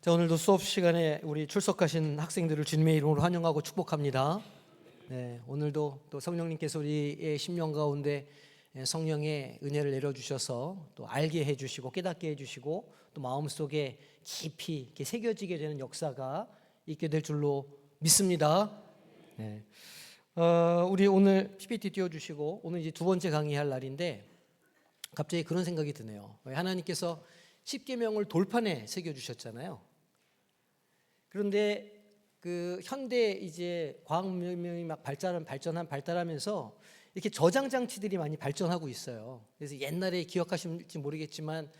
자, 오늘도 수업 시간에 우리 출석하신 학생들을 주님의 이름으로 환영하고 축복합니다. 네, 오늘도 또 성령님께서 우리의 심령 가운데 성령의 은혜를 내려주셔서 또 알게 해주시고 깨닫게 해주시고 또 마음속에 깊이 이렇게 새겨지게 되는 역사가 있게 될 줄로 믿습니다. 네. 우리 오늘 PPT 띄워주시고 오늘 이제 두 번째 강의할 날인데 갑자기 그런 생각이 드네요. 하나님께서 십계명을 돌판에 새겨주셨잖아요. 그런데 그 현대 이제 과학문명이 막 발달하면서 이렇게 저장 장치들이 많이 발전하고 있어요. 그래서 옛날에 기억하실지 모르겠지만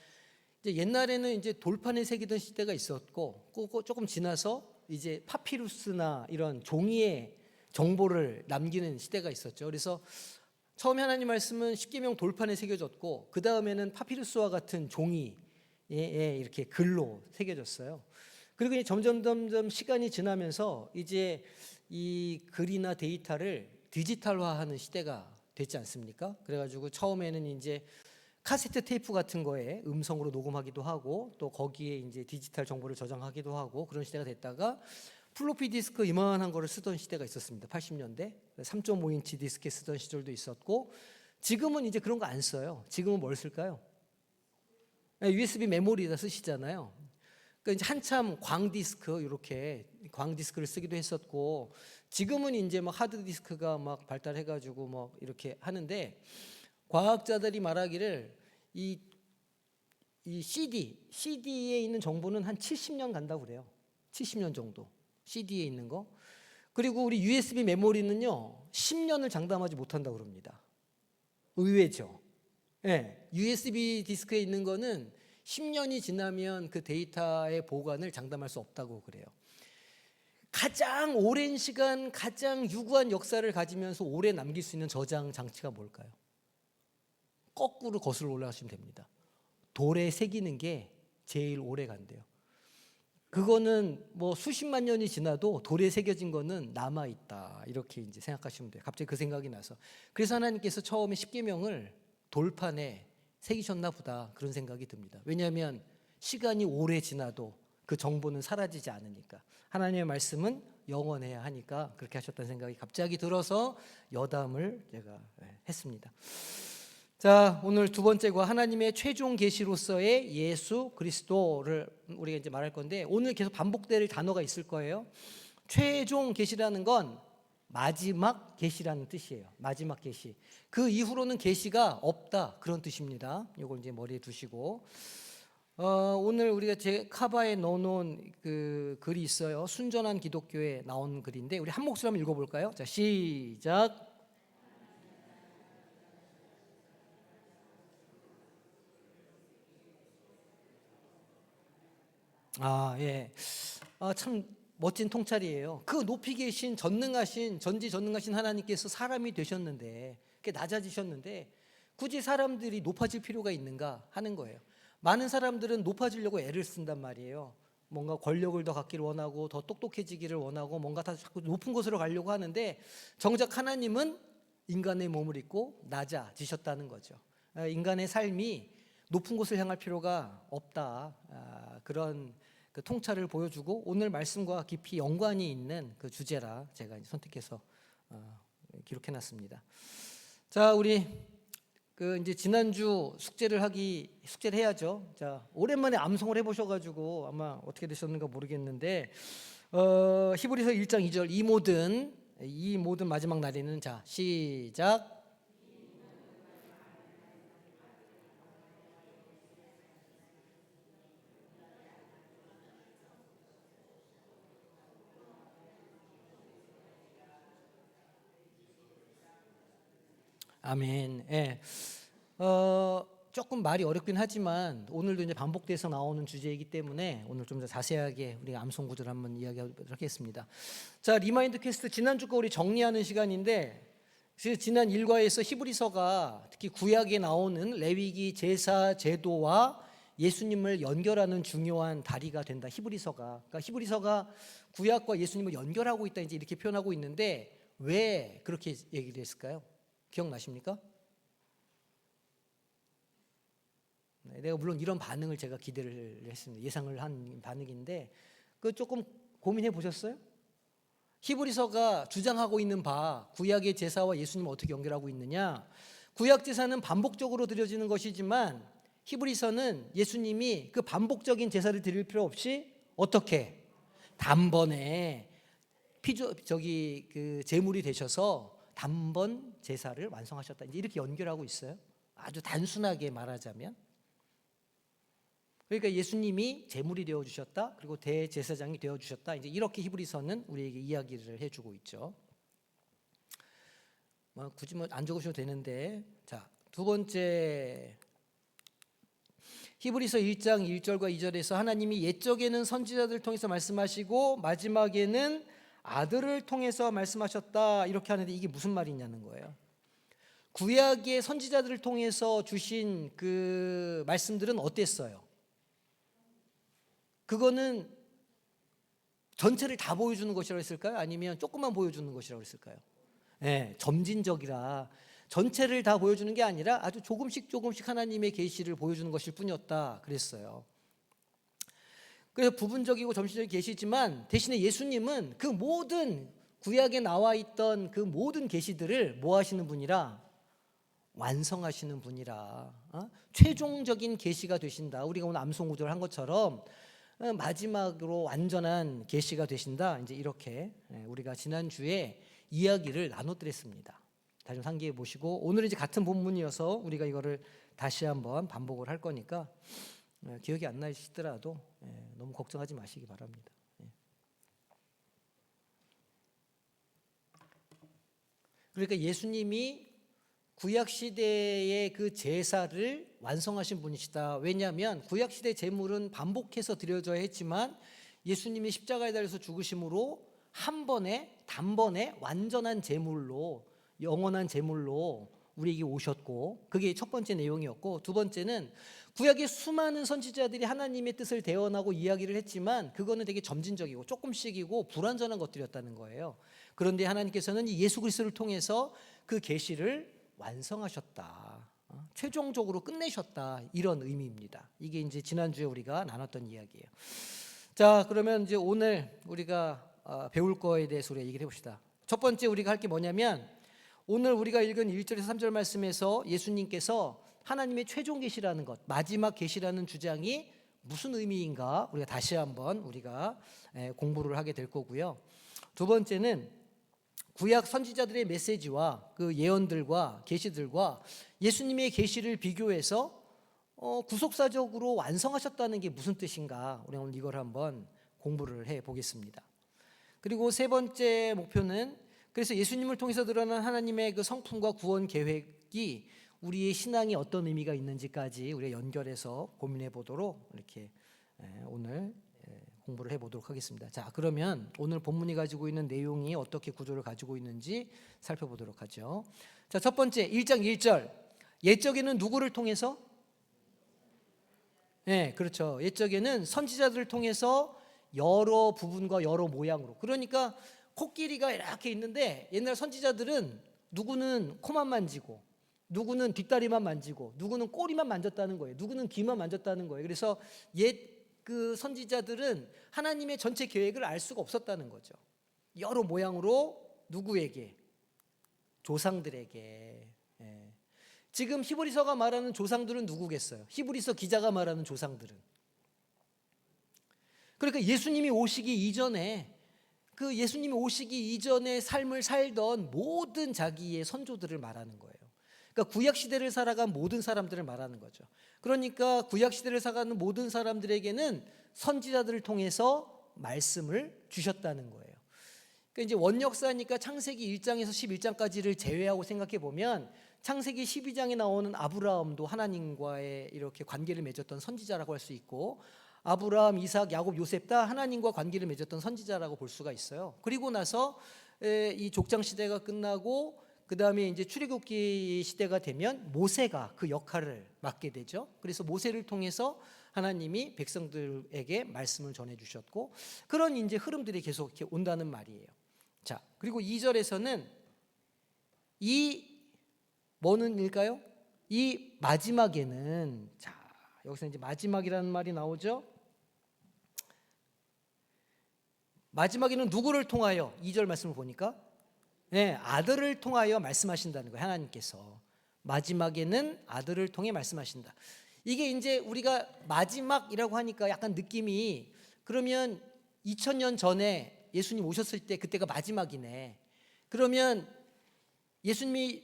이제 옛날에는 이제 돌판에 새기던 시대가 있었고 조금 지나서 이제 파피루스나 이런 종이에 정보를 남기는 시대가 있었죠. 그래서 처음에 하나님 말씀은 십계명 돌판에 새겨졌고 그 다음에는 파피루스와 같은 종이에 이렇게 글로 새겨졌어요. 그리고 이제 점점 시간이 지나면서 이제 이 글이나 데이터를 디지털화하는 시대가 됐지 않습니까? 그래가지고 처음에는 이제 카세트 테이프 같은 거에 음성으로 녹음하기도 하고 또 거기에 이제 디지털 정보를 저장하기도 하고 그런 시대가 됐다가 플로피 디스크 이만한 거를 쓰던 시대가 있었습니다. 80년대 3.5인치 디스크에 쓰던 시절도 있었고 지금은 이제 그런 거 안 써요. 지금은 뭘 쓸까요? USB 메모리에다 쓰시잖아요. 그러니까 이제 한참 광디스크 이렇게 광디스크를 쓰기도 했었고 지금은 이제 막 하드디스크가 막 발달해가지고 뭐 이렇게 하는데 과학자들이 말하기를 이 CD에 있는 정보는 한 70년 간다고 그래요. 70년 정도 CD에 있는 거. 그리고 우리 USB 메모리는요 10년을 장담하지 못한다고 그럽니다. 의외죠. 네, USB 디스크에 있는 거는 10년이 지나면 그 데이터의 보관을 장담할 수 없다고 그래요. 가장 오랜 시간, 가장 유구한 역사를 가지면서 오래 남길 수 있는 저장 장치가 뭘까요? 거꾸로 거슬러 올라가시면 됩니다. 돌에 새기는 게 제일 오래 간대요. 그거는 뭐 수십만 년이 지나도 돌에 새겨진 거는 남아있다. 이렇게 이제 생각하시면 돼요. 갑자기 그 생각이 나서. 그래서 하나님께서 처음에 십계명을 돌판에 새기셨나 보다 그런 생각이 듭니다. 왜냐하면 시간이 오래 지나도 그 정보는 사라지지 않으니까 하나님의 말씀은 영원해야 하니까 그렇게 하셨다는 생각이 갑자기 들어서 여담을 제가 했습니다. 자, 오늘 두 번째가 하나님의 최종 계시로서의 예수 그리스도를 우리가 이제 말할 건데 오늘 계속 반복될 단어가 있을 거예요. 최종 계시라는 건 마지막 계시라는 뜻이에요. 마지막 계시. 그 이후로는 계시가 없다 그런 뜻입니다. 이걸 이제 머리에 두시고 오늘 우리가 제 카바에 넣어놓은 그 글이 있어요. 순전한 기독교에 나온 글인데 우리 한 목소리 한번 읽어볼까요? 자, 시작. 예. 참 멋진 통찰이에요. 그 높이 계신 전지전능하신 하나님께서 사람이 되셨는데, 낮아지셨는데, 굳이 사람들이 높아질 필요가 있는가 하는 거예요. 많은 사람들은 높아지려고 애를 쓴단 말이에요. 뭔가 권력을 더 갖기를 원하고, 더 똑똑해지기를 원하고, 뭔가 다 자꾸 높은 곳으로 가려고 하는데, 정작 하나님은 인간의 몸을 입고 낮아지셨다는 거죠. 인간의 삶이 높은 곳을 향할 필요가 없다. 그런 그 통찰을 보여주고 오늘 말씀과 깊이 연관이 있는 그 주제라 제가 선택해서 기록해놨습니다. 자, 우리 그 이제 지난주 숙제를 해야죠. 자, 오랜만에 암송을 해보셔가지고 아마 어떻게 되셨는가 모르겠는데 히브리서 1장 2절 이 모든 마지막 날에는 자 시작. 아멘. 예. 조금 말이 어렵긴 하지만 오늘도 이제 반복돼서 나오는 주제이기 때문에 오늘 좀 더 자세하게 우리가 암송 구절을 한번 이야기하도록 하겠습니다. 자, 리마인드 퀘스트 지난주 거 우리 정리하는 시간인데 지난 일과에서 히브리서가 특히 구약에 나오는 레위기 제사 제도와 예수님을 연결하는 중요한 다리가 된다. 그러니까 히브리서가 구약과 예수님을 연결하고 있다 이제 이렇게 표현하고 있는데 왜 그렇게 얘기를 했을까요? 기억나십니까? 내가 물론 이런 반응을 제가 기대를 했습니다. 예상을 한 반응인데 그 조금 고민해 보셨어요? 히브리서가 주장하고 있는 바 구약의 제사와 예수님을 어떻게 연결하고 있느냐? 구약 제사는 반복적으로 드려지는 것이지만 히브리서는 예수님이 그 반복적인 제사를 드릴 필요 없이 어떻게 단번에 그 제물이 되셔서 단번 제사를 완성하셨다. 이제 이렇게 연결하고 있어요. 아주 단순하게 말하자면. 그러니까 예수님이 제물이 되어 주셨다. 그리고 대제사장이 되어 주셨다. 이제 이렇게 히브리서는 우리에게 이야기를 해주고 있죠. 굳이 안 적으셔도 되는데, 자, 두 번째 히브리서 1장 1절과 2절에서 하나님이 옛적에는 선지자들을 통해서 말씀하시고 마지막에는 아들을 통해서 말씀하셨다 이렇게 하는데 이게 무슨 말이냐는 거예요. 구약의 선지자들을 통해서 주신 그 말씀들은 어땠어요? 그거는 전체를 다 보여주는 것이라고 했을까요? 아니면 조금만 보여주는 것이라고 했을까요? 네, 점진적이라 전체를 다 보여주는 게 아니라 아주 조금씩 하나님의 계시를 보여주는 것일 뿐이었다 그랬어요. 그래서 부분적이고 점진적인 계시지만 대신에 예수님은 그 모든 구약에 나와 있던 그 모든 계시들을 뭐 하시는 분이라? 완성하시는 분이라. 최종적인 계시가 되신다. 우리가 오늘 암송 구절을 한 것처럼 마지막으로 완전한 계시가 되신다. 이제 이렇게 우리가 지난주에 이야기를 나눠드렸습니다. 다시 좀 상기해 보시고 오늘은 이제 같은 본문이어서 우리가 이거를 다시 한번 반복을 할 거니까 기억이 안 나시더라도 너무 걱정하지 마시기 바랍니다. 그러니까 예수님이 구약 시대의 그 제사를 완성하신 분이시다. 왜냐하면 구약 시대 제물은 반복해서 드려져야 했지만 예수님이 십자가에 달려서 죽으심으로 한 번에 단번에 완전한 제물로 영원한 제물로 우리에게 오셨고 그게 첫 번째 내용이었고 두 번째는 구약의 수많은 선지자들이 하나님의 뜻을 대언하고 이야기를 했지만 그거는 되게 점진적이고 조금씩이고 불완전한 것들이었다는 거예요. 그런데 하나님께서는 예수 그리스도를 통해서 그 계시를 완성하셨다. 최종적으로 끝내셨다. 이런 의미입니다. 이게 이제 지난주에 우리가 나눴던 이야기예요. 자, 그러면 이제 오늘 우리가 배울 거에 대해서 우리가 얘기를 해봅시다. 첫 번째 우리가 할 게 뭐냐면 오늘 우리가 읽은 1절에서 3절 말씀에서 예수님께서 하나님의 최종 계시라는 것, 마지막 계시라는 주장이 무슨 의미인가 우리가 다시 한번 우리가 공부를 하게 될 거고요. 두 번째는 구약 선지자들의 메시지와 그 예언들과 계시들과 예수님의 계시를 비교해서 구속사적으로 완성하셨다는 게 무슨 뜻인가 우리 오늘 이걸 한번 공부를 해 보겠습니다. 그리고 세 번째 목표는 그래서 예수님을 통해서 드러난 하나님의 그 성품과 구원 계획이 우리의 신앙에 어떤 의미가 있는지까지 우리가 연결해서 고민해 보도록 이렇게 오늘 공부를 해보도록 하겠습니다. 자, 그러면 오늘 본문이 가지고 있는 내용이 어떻게 구조를 가지고 있는지 살펴보도록 하죠. 자, 첫 번째 1장 1절 옛적에는 누구를 통해서? 네, 그렇죠. 옛적에는 선지자들을 통해서 여러 부분과 여러 모양으로 그러니까 코끼리가 이렇게 있는데 옛날 선지자들은 누구는 코만 만지고 누구는 뒷다리만 만지고 누구는 꼬리만 만졌다는 거예요. 누구는 귀만 만졌다는 거예요. 그래서 그 선지자들은 하나님의 전체 계획을 알 수가 없었다는 거죠. 여러 모양으로 누구에게? 조상들에게. 지금 히브리서가 말하는 조상들은 누구겠어요? 히브리서 기자가 말하는 조상들은. 그러니까 예수님이 오시기 이전에 그 예수님이 오시기 이전의 삶을 살던 모든 자기의 선조들을 말하는 거예요. 그러니까 구약 시대를 살아간 모든 사람들을 말하는 거죠. 그러니까 구약 시대를 살아가는 모든 사람들에게는 선지자들을 통해서 말씀을 주셨다는 거예요. 그러니까 이제 원역사니까 창세기 1장에서 11장까지를 제외하고 생각해 보면 창세기 12장에 나오는 아브라함도 하나님과의 이렇게 관계를 맺었던 선지자라고 할 수 있고 아브라함, 이삭, 야곱, 요셉 다 하나님과 관계를 맺었던 선지자라고 볼 수가 있어요. 그리고 나서 이 족장 시대가 끝나고 그 다음에 이제 출애굽기 시대가 되면 모세가 그 역할을 맡게 되죠. 그래서 모세를 통해서 하나님이 백성들에게 말씀을 전해주셨고 그런 이제 흐름들이 계속 이렇게 온다는 말이에요. 자, 그리고 2절에서는 이 뭐는 일까요? 이 마지막에는 자 여기서 이제 마지막이라는 말이 나오죠. 마지막에는 누구를 통하여? 2절 말씀을 보니까 아들을 통하여 말씀하신다는 거예요. 하나님께서 마지막에는 아들을 통해 말씀하신다. 이게 이제 우리가 마지막이라고 하니까 약간 느낌이, 그러면 2000년 전에 예수님 오셨을 때 그때가 마지막이네. 그러면 예수님이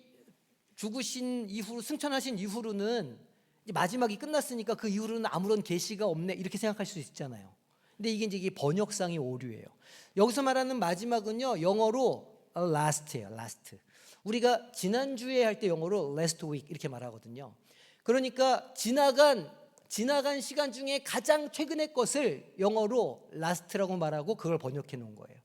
죽으신 이후, 승천하신 이후로는 이제 마지막이 끝났으니까 그 이후로는 아무런 계시가 없네, 이렇게 생각할 수 있잖아요. 근데 이게 번역상의 오류예요. 여기서 말하는 마지막은요, 영어로 last예요. last. 우리가 지난주에 할 때 영어로 last week 이렇게 말하거든요. 그러니까 지나간 시간 중에 가장 최근의 것을 영어로 last라고 말하고 그걸 번역해 놓은 거예요.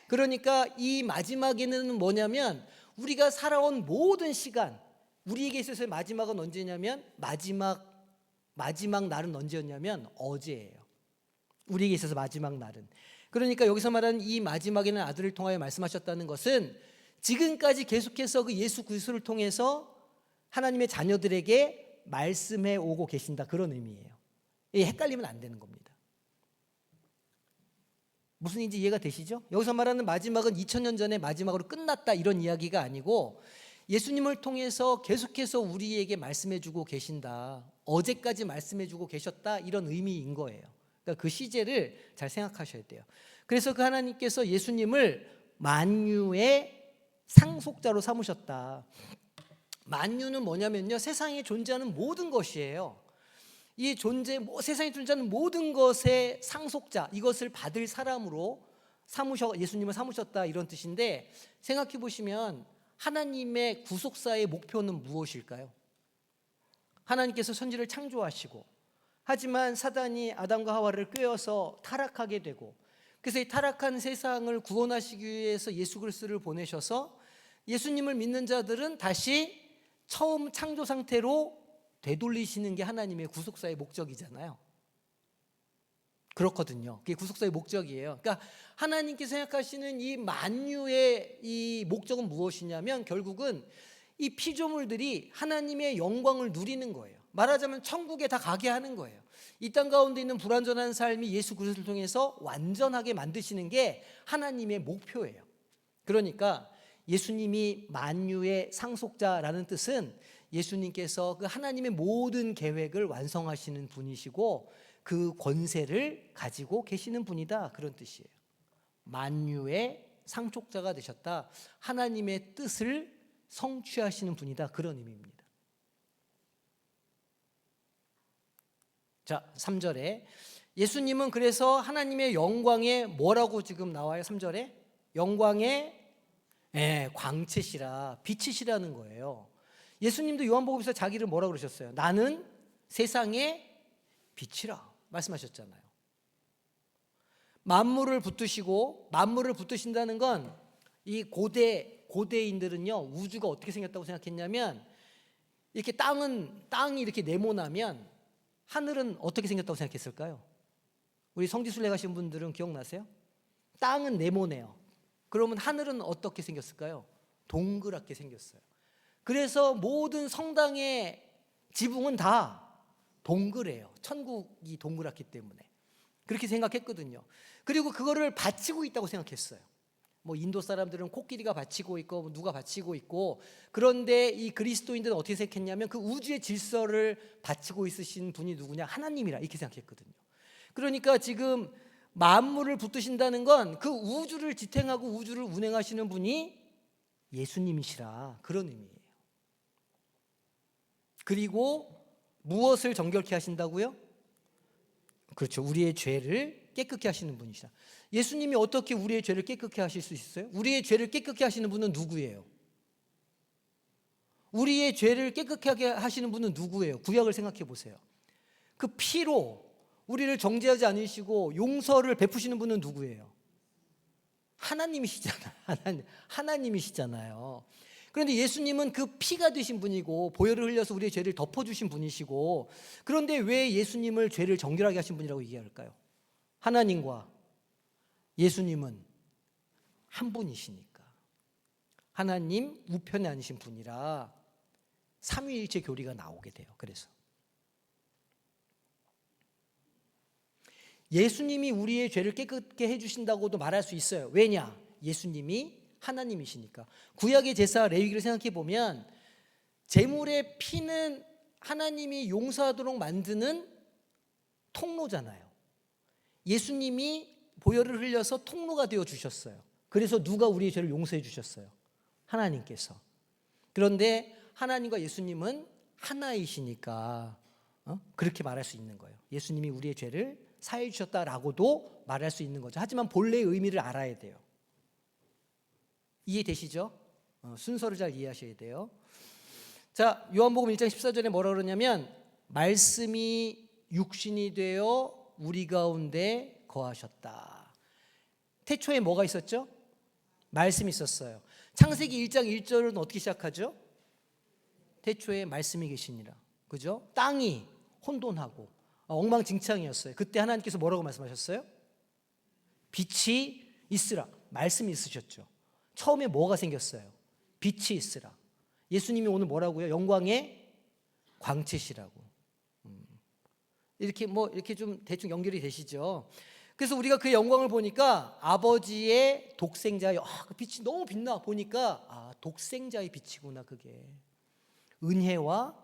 그러니까 이 마지막에는 뭐냐면, 우리가 살아온 모든 시간, 우리에게 있어서의 마지막은 언제냐면, 마지막 날은 언제였냐면 어제예요. 우리에게 있어서 마지막 날은. 그러니까 여기서 말하는 이 마지막에는 아들을 통하여 말씀하셨다는 것은 지금까지 계속해서 그 예수 그리스도를 통해서 하나님의 자녀들에게 말씀해 오고 계신다, 그런 의미예요. 헷갈리면 안 되는 겁니다. 무슨 일인지 이해가 되시죠? 여기서 말하는 마지막은 2000년 전에 마지막으로 끝났다, 이런 이야기가 아니고 예수님을 통해서 계속해서 우리에게 말씀해 주고 계신다, 어제까지 말씀해 주고 계셨다, 이런 의미인 거예요. 그러니까 그 시제를 잘 생각하셔야 돼요. 그래서 그 하나님께서 예수님을 만유의 상속자로 삼으셨다. 만유는 뭐냐면요, 세상에 존재하는 모든 것이에요. 이 세상에 존재하는 모든 것의 상속자, 이것을 받을 사람으로 예수님을 삼으셨다, 이런 뜻인데, 생각해 보시면 하나님의 구속사의 목표는 무엇일까요? 하나님께서 천지를 창조하시고, 하지만 사단이 아담과 하와를 꾀어서 타락하게 되고, 그래서 이 타락한 세상을 구원하시기 위해서 예수 그리스도를 보내셔서 예수님을 믿는 자들은 다시 처음 창조 상태로 되돌리시는 게 하나님의 구속사의 목적이잖아요. 그렇거든요. 그게 구속사의 목적이에요. 그러니까 하나님께 생각하시는 이 만유의 이 목적은 무엇이냐면, 결국은 이 피조물들이 하나님의 영광을 누리는 거예요. 말하자면 천국에 다 가게 하는 거예요. 이 땅 가운데 있는 불완전한 삶이 예수 그리스도를 통해서 완전하게 만드시는 게 하나님의 목표예요. 그러니까 예수님이 만유의 상속자라는 뜻은 예수님께서 그 하나님의 모든 계획을 완성하시는 분이시고 그 권세를 가지고 계시는 분이다, 그런 뜻이에요. 만유의 상속자가 되셨다, 하나님의 뜻을 성취하시는 분이다, 그런 의미입니다. 자, 3절에 예수님은 그래서 하나님의 영광에 뭐라고 지금 나와요? 3절에 영광의 광채시라, 빛이시라는 거예요. 예수님도 요한복음에서 자기를 뭐라고 그러셨어요? 나는 세상의 빛이라 말씀하셨잖아요. 만물을 붙드신다는 건, 이 고대인들은요, 우주가 어떻게 생겼다고 생각했냐면, 이렇게 땅이 이렇게 네모나면 하늘은 어떻게 생겼다고 생각했을까요? 우리 성지순례 가신 분들은 기억나세요? 땅은 네모네요. 그러면 하늘은 어떻게 생겼을까요? 동그랗게 생겼어요. 그래서 모든 성당의 지붕은 다 동그래요. 천국이 동그랗기 때문에 그렇게 생각했거든요. 그리고 그거를 받치고 있다고 생각했어요. 뭐 인도 사람들은 코끼리가 받치고 있고 누가 받치고 있고, 그런데 이 그리스도인들은 어떻게 생각했냐면 그 우주의 질서를 받치고 있으신 분이 누구냐? 하나님이라, 이렇게 생각했거든요. 그러니까 지금 만물을 붙드신다는 건 그 우주를 지탱하고 우주를 운행하시는 분이 예수님이시라, 그런 의미예요. 그리고 무엇을 정결케 하신다고요? 그렇죠. 우리의 죄를 깨끗게 하시는 분이시다. 예수님이 어떻게 우리의 죄를 깨끗게 하실 수 있어요? 우리의 죄를 깨끗게 하시는 분은 누구예요? 우리의 죄를 깨끗하게 하시는 분은 누구예요? 구약을 생각해 보세요. 그 피로 우리를 정죄하지 않으시고 용서를 베푸시는 분은 누구예요? 하나님이시잖아요. 그런데 예수님은 그 피가 되신 분이고 보혈을 흘려서 우리의 죄를 덮어주신 분이시고, 그런데 왜 예수님을 죄를 정결하게 하신 분이라고 얘기할까요? 하나님과 예수님은 한 분이시니까, 하나님 우편에 앉으신 분이라 삼위일체 교리가 나오게 돼요. 그래서 예수님이 우리의 죄를 깨끗게 해주신다고도 말할 수 있어요. 왜냐? 예수님이 하나님이시니까. 구약의 제사 레위기를 생각해 보면 제물의 피는 하나님이 용서하도록 만드는 통로잖아요. 예수님이 보혈을 흘려서 통로가 되어 주셨어요. 그래서 누가 우리의 죄를 용서해 주셨어요? 하나님께서. 그런데 하나님과 예수님은 하나이시니까 그렇게 말할 수 있는 거예요. 예수님이 우리의 죄를 사해 주셨다라고도 말할 수 있는 거죠. 하지만 본래의 의미를 알아야 돼요. 이해되시죠? 순서를 잘 이해하셔야 돼요. 자, 요한복음 1장 14절에 뭐라 그러냐면 말씀이 육신이 되어 우리 가운데 거하셨다. 태초에 뭐가 있었죠? 말씀이 있었어요. 창세기 1장 1절은 어떻게 시작하죠? 태초에 말씀이 계시니라. 그죠? 땅이 혼돈하고 엉망진창이었어요. 그때 하나님께서 뭐라고 말씀하셨어요? 빛이 있으라. 말씀이 있으셨죠. 처음에 뭐가 생겼어요? 빛이 있으라. 예수님이 오늘 뭐라고요? 영광의 광채시라고. 이렇게 좀 대충 연결이 되시죠? 그래서 우리가 그 영광을 보니까 아버지의 독생자의 그 빛이 너무 빛나 보니까 독생자의 빛이구나. 그게 은혜와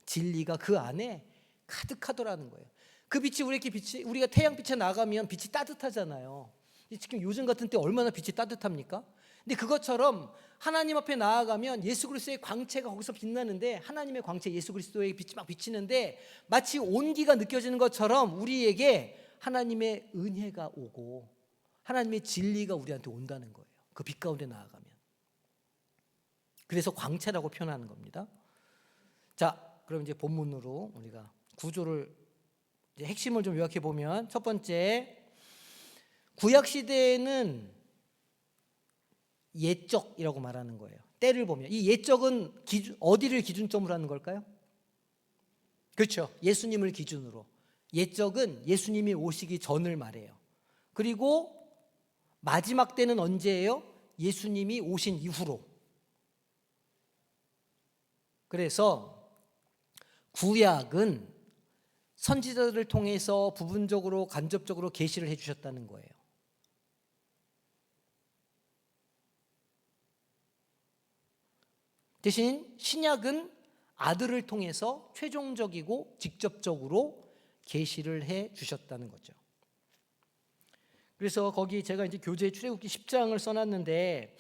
진리가 그 안에 가득하더라는 거예요. 그 빛이 우리가 태양빛에 나가면 빛이 따뜻하잖아요. 지금 요즘 같은 때 얼마나 빛이 따뜻합니까? 근데 그것처럼 하나님 앞에 나아가면 예수 그리스도의 광채가 거기서 빛나는데, 하나님의 광채 예수 그리스도의 빛이 막 비치는데 마치 온기가 느껴지는 것처럼 우리에게 하나님의 은혜가 오고 하나님의 진리가 우리한테 온다는 거예요. 그 빛 가운데 나아가면. 그래서 광채라고 표현하는 겁니다. 자, 그럼 이제 본문으로 우리가 구조를 이제 핵심을 좀 요약해 보면, 첫 번째, 구약 시대에는 옛적이라고 말하는 거예요. 때를 보면 이 옛적은 어디를 기준점으로 하는 걸까요? 그렇죠. 예수님을 기준으로. 옛적은 예수님이 오시기 전을 말해요. 그리고 마지막 때는 언제예요? 예수님이 오신 이후로. 그래서 구약은 선지자들을 통해서 부분적으로 간접적으로 계시를 해주셨다는 거예요. 대신 신약은 아들을 통해서 최종적이고 직접적으로 계시를 해 주셨다는 거죠. 그래서 거기 제가 이제 교재 출애굽기 10장을 써놨는데,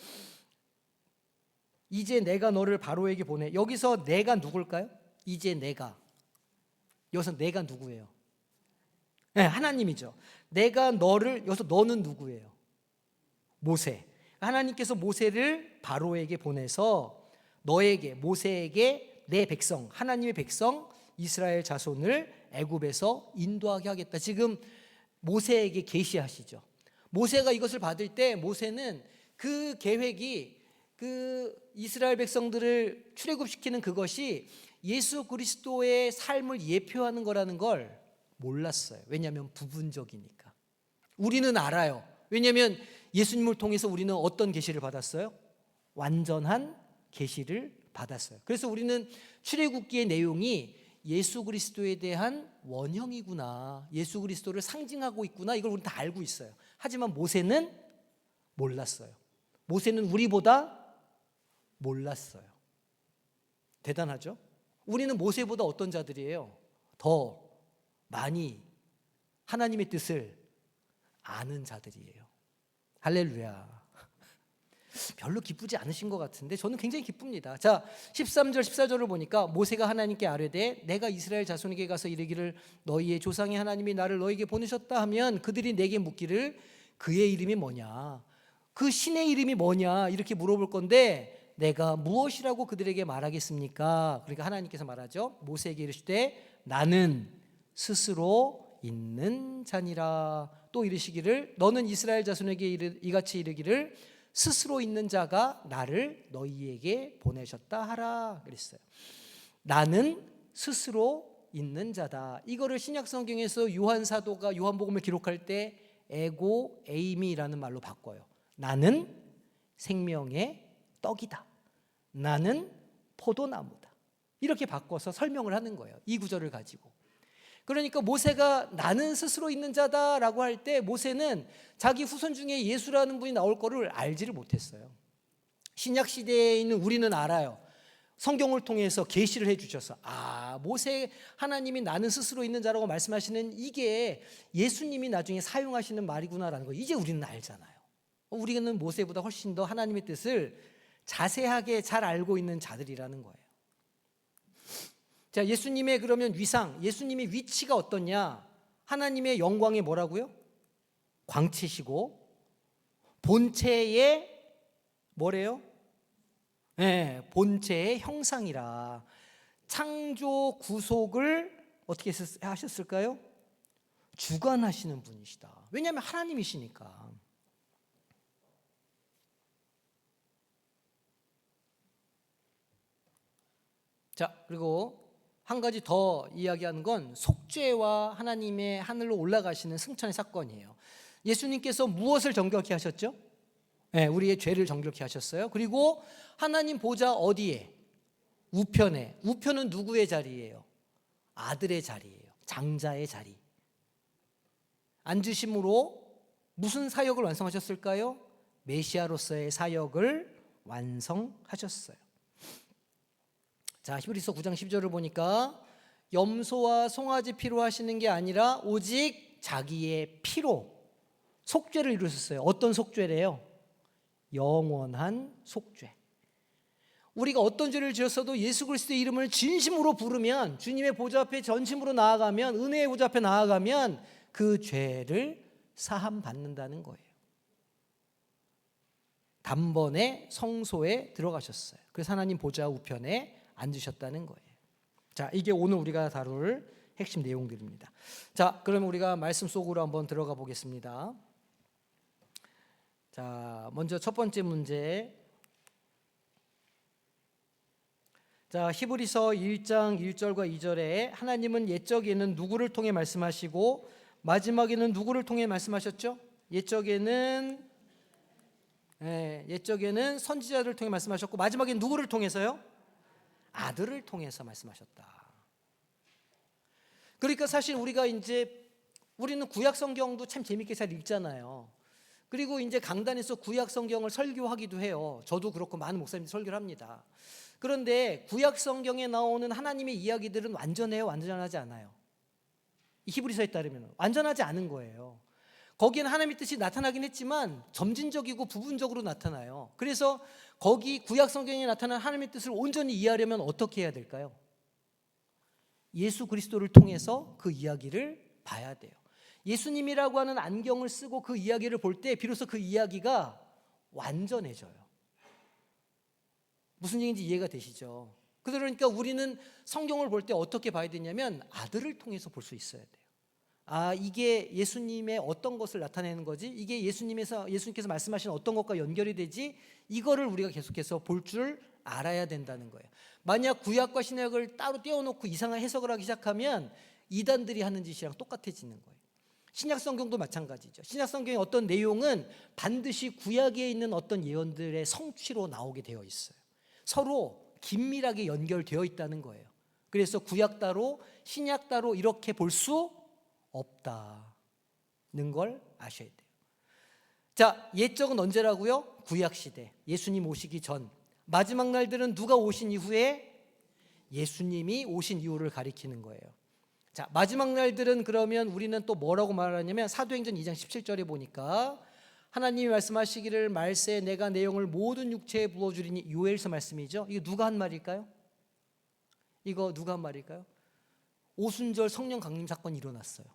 이제 내가 너를 바로에게 보내. 여기서 내가 누굴까요? 이제 내가. 여기서 내가 누구예요? 네, 하나님이죠. 내가 너를, 여기서 너는 누구예요? 모세. 하나님께서 모세를 바로에게 보내서 너에게, 모세에게 내 백성, 하나님의 백성 이스라엘 자손을 애굽에서 인도하게 하겠다. 지금 모세에게 계시하시죠. 모세가 이것을 받을 때 모세는 그 계획이, 그 이스라엘 백성들을 출애굽시키는 그것이 예수 그리스도의 삶을 예표하는 거라는 걸 몰랐어요. 왜냐하면 부분적이니까. 우리는 알아요. 왜냐하면 예수님을 통해서 우리는 어떤 계시를 받았어요? 완전한 계시를 받았어요. 그래서 우리는 출애굽기의 내용이 예수 그리스도에 대한 원형이구나, 예수 그리스도를 상징하고 있구나, 이걸 우리는 다 알고 있어요. 하지만 모세는 몰랐어요. 모세는 우리보다 몰랐어요. 대단하죠? 우리는 모세보다 어떤 자들이에요? 더 많이 하나님의 뜻을 아는 자들이에요. 할렐루야. 별로 기쁘지 않으신 것 같은데 저는 굉장히 기쁩니다. 자, 13절 14절을 보니까 모세가 하나님께 아뢰되 내가 이스라엘 자손에게 가서 이르기를 너희의 조상의 하나님이 나를 너희에게 보내셨다 하면 그들이 내게 묻기를 그의 이름이 뭐냐, 그 신의 이름이 뭐냐, 이렇게 물어볼 건데 내가 무엇이라고 그들에게 말하겠습니까? 그러니까 하나님께서 말하죠. 모세에게 이르시되 나는 스스로 있는 자니라. 또 이르시기를 너는 이스라엘 자손에게 이같이 이르기를 스스로 있는 자가 나를 너희에게 보내셨다 하라 그랬어요. 나는 스스로 있는 자다. 이거를 신약 성경에서 요한 사도가 요한복음을 기록할 때 에고 에이미라는 말로 바꿔요. 나는 생명의 떡이다. 나는 포도나무다. 이렇게 바꿔서 설명을 하는 거예요. 이 구절을 가지고. 그러니까 모세가 나는 스스로 있는 자다라고 할 때 모세는 자기 후손 중에 예수라는 분이 나올 거를 알지를 못했어요. 신약 시대에 있는 우리는 알아요. 성경을 통해서 계시를 해주셔서 모세 하나님이 나는 스스로 있는 자라고 말씀하시는 이게 예수님이 나중에 사용하시는 말이구나라는 거 이제 우리는 알잖아요. 우리는 모세보다 훨씬 더 하나님의 뜻을 자세하게 잘 알고 있는 자들이라는 거예요. 자, 예수님의 그러면 위상, 예수님의 위치가 어떠냐? 하나님의 영광이 뭐라고요? 광채시고 본체의 뭐래요? 네, 본체의 형상이라. 창조 구속을 어떻게 하셨을까요? 주관하시는 분이시다. 왜냐하면 하나님이시니까. 자, 그리고 한 가지 더 이야기하는 건 속죄와 하나님의 하늘로 올라가시는 승천의 사건이에요. 예수님께서 무엇을 정결케 하셨죠? 네, 우리의 죄를 정결케 하셨어요. 그리고 하나님 보좌 어디에? 우편에. 우편은 누구의 자리예요? 아들의 자리예요. 장자의 자리. 앉으심으로 무슨 사역을 완성하셨을까요? 메시아로서의 사역을 완성하셨어요. 자, 히브리서 9장 12절을 보니까 염소와 송아지 피로 하시는 게 아니라 오직 자기의 피로 속죄를 이루셨어요. 어떤 속죄래요? 영원한 속죄. 우리가 어떤 죄를 지었어도 예수 그리스도의 이름을 진심으로 부르면, 주님의 보좌 앞에 전심으로 나아가면, 은혜의 보좌 앞에 나아가면 그 죄를 사함 받는다는 거예요. 단번에 성소에 들어가셨어요. 그래서 하나님 보좌 우편에 앉으셨다는 거예요. 자, 이게 오늘 우리가 다룰 핵심 내용들입니다. 자, 그러면 우리가 말씀 속으로 한번 들어가 보겠습니다. 자, 먼저 첫 번째 문제. 자, 히브리서 1장 1절과 2절에 하나님은 옛적에는 누구를 통해 말씀하시고 마지막에는 누구를 통해 말씀하셨죠? 옛적에는 선지자를 통해 말씀하셨고 마지막에는 누구를 통해서요? 아들을 통해서 말씀하셨다. 그러니까 사실 우리는 구약 성경도 참 재밌게 잘 읽잖아요. 그리고 이제 강단에서 구약 성경을 설교하기도 해요. 저도 그렇고 많은 목사님들이 설교를 합니다. 그런데 구약 성경에 나오는 하나님의 이야기들은 완전해요? 완전하지 않아요? 히브리서에 따르면 완전하지 않은 거예요. 거기에는 하나님의 뜻이 나타나긴 했지만 점진적이고 부분적으로 나타나요. 그래서 거기 구약 성경에 나타난 하나님의 뜻을 온전히 이해하려면 어떻게 해야 될까요? 예수 그리스도를 통해서 그 이야기를 봐야 돼요. 예수님이라고 하는 안경을 쓰고 그 이야기를 볼 때 비로소 그 이야기가 완전해져요. 무슨 얘기인지 이해가 되시죠? 그러니까 우리는 성경을 볼 때 어떻게 봐야 되냐면 아들을 통해서 볼 수 있어야 돼요. 이게 예수님의 어떤 것을 나타내는 거지? 이게 예수님께서 말씀하신 어떤 것과 연결이 되지? 이거를 우리가 계속해서 볼 줄 알아야 된다는 거예요. 만약 구약과 신약을 따로 떼어놓고 이상한 해석을 하기 시작하면 이단들이 하는 짓이랑 똑같아지는 거예요. 신약 성경도 마찬가지죠. 신약 성경의 어떤 내용은 반드시 구약에 있는 어떤 예언들의 성취로 나오게 되어 있어요. 서로 긴밀하게 연결되어 있다는 거예요. 그래서 구약 따로 신약 따로 이렇게 볼 수 없다는 걸 아셔야 돼요. 자, 옛적은 언제라고요? 구약 시대, 예수님 오시기 전. 마지막 날들은 누가 오신 이후에? 예수님이 오신 이후를 가리키는 거예요. 자, 마지막 날들은 그러면 우리는 또 뭐라고 말하냐면 사도행전 2장 17절에 보니까 하나님이 말씀하시기를 말세 내가 내 영을 모든 육체에 부어주리니, 요엘서 말씀이죠. 이게 누가 한 말일까요? 이거 누가 한 말일까요? 오순절 성령 강림 사건이 일어났어요.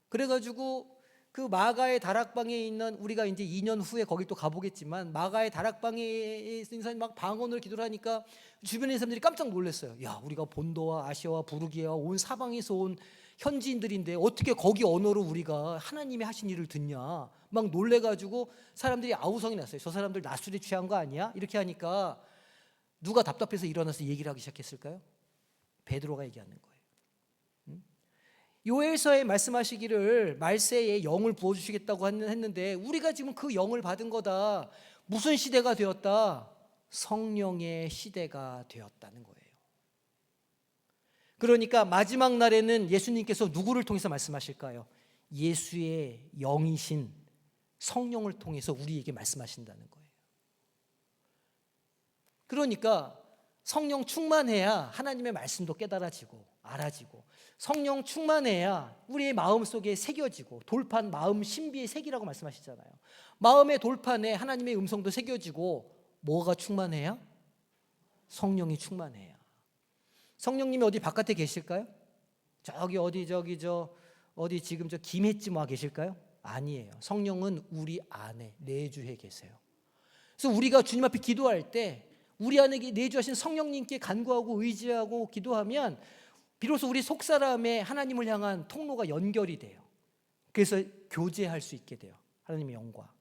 그래가지고 그 마가의 다락방에 있는, 우리가 이제 2년 후에 거기 또 가보겠지만 마가의 다락방에 있는 사람이 막 방언을 기도를 하니까 주변에 있는 사람들이 깜짝 놀랐어요. 야, 우리가 본도와 아시아와 부르기아와 온 사방에서 온 현지인들인데 어떻게 거기 언어로 우리가 하나님이 하신 일을 듣냐, 막 놀래가지고 사람들이 아우성이 났어요. 저 사람들 낮술에 취한 거 아니야? 이렇게 하니까 누가 답답해서 일어나서 얘기를 하기 시작했을까요? 베드로가 얘기하는 거예요. 요엘서에 말씀하시기를 말세에 영을 부어주시겠다고 했는데 우리가 지금 그 영을 받은 거다. 무슨 시대가 되었다? 성령의 시대가 되었다는 거예요. 그러니까 마지막 날에는 예수님께서 누구를 통해서 말씀하실까요? 예수의 영이신 성령을 통해서 우리에게 말씀하신다는 거예요. 그러니까 성령 충만해야 하나님의 말씀도 깨달아지고 알아지고, 성령 충만해야 우리의 마음속에 새겨지고, 돌판 마음 신비의 색이라고 말씀하시잖아요. 마음의 돌판에 하나님의 음성도 새겨지고, 뭐가 충만해야? 성령이 충만해야. 성령님이 어디 바깥에 계실까요? 저기 어디 지금 저 김해쯤 계실까요? 아니에요. 성령은 우리 안에 내주해 계세요. 그래서 우리가 주님 앞에 기도할 때 우리 안에 내주하신 성령님께 간구하고 의지하고 기도하면 비로소 우리 속사람의 하나님을 향한 통로가 연결이 돼요. 그래서 교제할 수 있게 돼요. 하나님의 영과.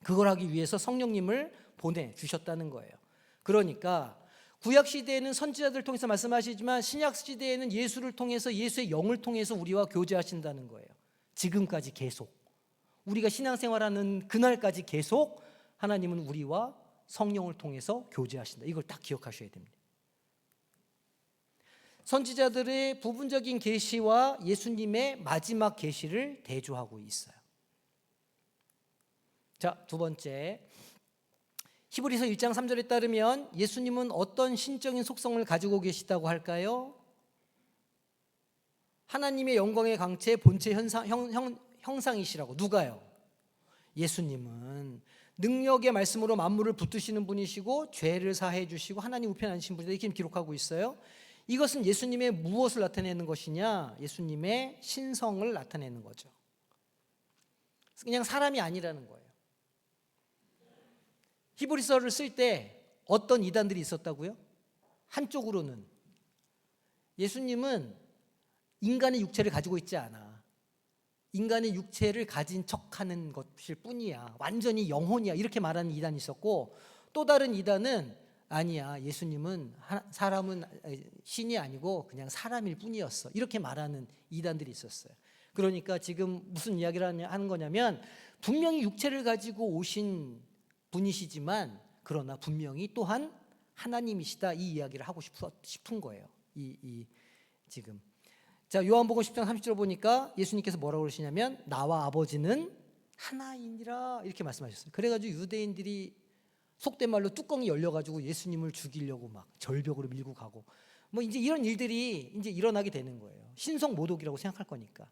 그걸 하기 위해서 성령님을 보내주셨다는 거예요. 그러니까 구약시대에는 선지자들을 통해서 말씀하시지만 신약시대에는 예수를 통해서, 예수의 영을 통해서 우리와 교제하신다는 거예요. 지금까지 계속. 우리가 신앙생활하는 그날까지 계속 하나님은 우리와 성령을 통해서 교제하신다. 이걸 딱 기억하셔야 됩니다. 선지자들의 부분적인 계시와 예수님의 마지막 계시를 대조하고 있어요. 자, 두 번째, 히브리서 1장 3절에 따르면 예수님은 어떤 신적인 속성을 가지고 계시다고 할까요? 하나님의 영광의 강체 본체 형상이시라고. 누가요? 예수님은 능력의 말씀으로 만물을 붙드시는 분이시고 죄를 사해 주시고 하나님 우편에 앉으신 분이다. 이렇게 기록하고 있어요. 이것은 예수님의 무엇을 나타내는 것이냐? 예수님의 신성을 나타내는 거죠. 그냥 사람이 아니라는 거예요. 히브리서를 쓸 때 어떤 이단들이 있었다고요? 한쪽으로는 예수님은 인간의 육체를 가지고 있지 않아. 인간의 육체를 가진 척하는 것일 뿐이야. 완전히 영혼이야. 이렇게 말하는 이단이 있었고, 또 다른 이단은 아니야. 예수님은 사람은 신이 아니고 그냥 사람일 뿐이었어. 이렇게 말하는 이단들이 있었어요. 그러니까 지금 무슨 이야기를 하는 거냐면 분명히 육체를 가지고 오신 분이시지만 그러나 분명히 또한 하나님이시다. 이 이야기를 하고 싶은 거예요. 지금. 자, 요한복음 10장 30절 보니까 예수님께서 뭐라고 그러시냐면 나와 아버지는 하나이니라 이렇게 말씀하셨어요. 그래가지고 유대인들이 속된 말로 뚜껑이 열려가지고 예수님을 죽이려고 막 절벽으로 밀고 가고 뭐 이제 이런 일들이 이제 일어나게 되는 거예요. 신성 모독이라고 생각할 거니까.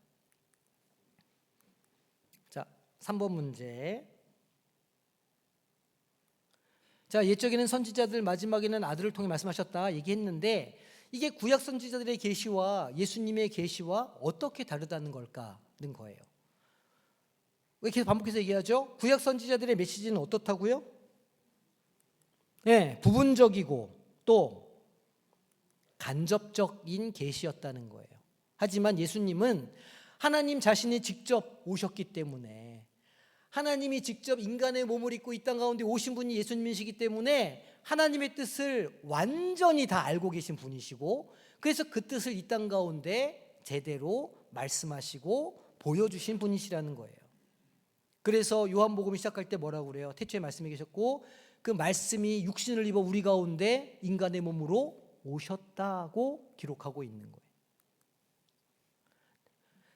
자, 3번 문제. 자, 옛적에는 선지자들, 마지막에는 아들을 통해 말씀하셨다 얘기했는데 이게 구약 선지자들의 계시와 예수님의 계시와 어떻게 다르다는 걸까는 거예요. 왜 계속 반복해서 얘기하죠? 구약 선지자들의 메시지는 어떻다고요? 네, 부분적이고 또 간접적인 계시였다는 거예요. 하지만 예수님은 하나님 자신이 직접 오셨기 때문에, 하나님이 직접 인간의 몸을 입고 이 땅 가운데 오신 분이 예수님이시기 때문에 하나님의 뜻을 완전히 다 알고 계신 분이시고, 그래서 그 뜻을 이 땅 가운데 제대로 말씀하시고 보여주신 분이시라는 거예요. 그래서 요한복음을 시작할 때 뭐라고 그래요? 태초에 말씀이 계셨고 그 말씀이 육신을 입어 우리 가운데 인간의 몸으로 오셨다고 기록하고 있는 거예요.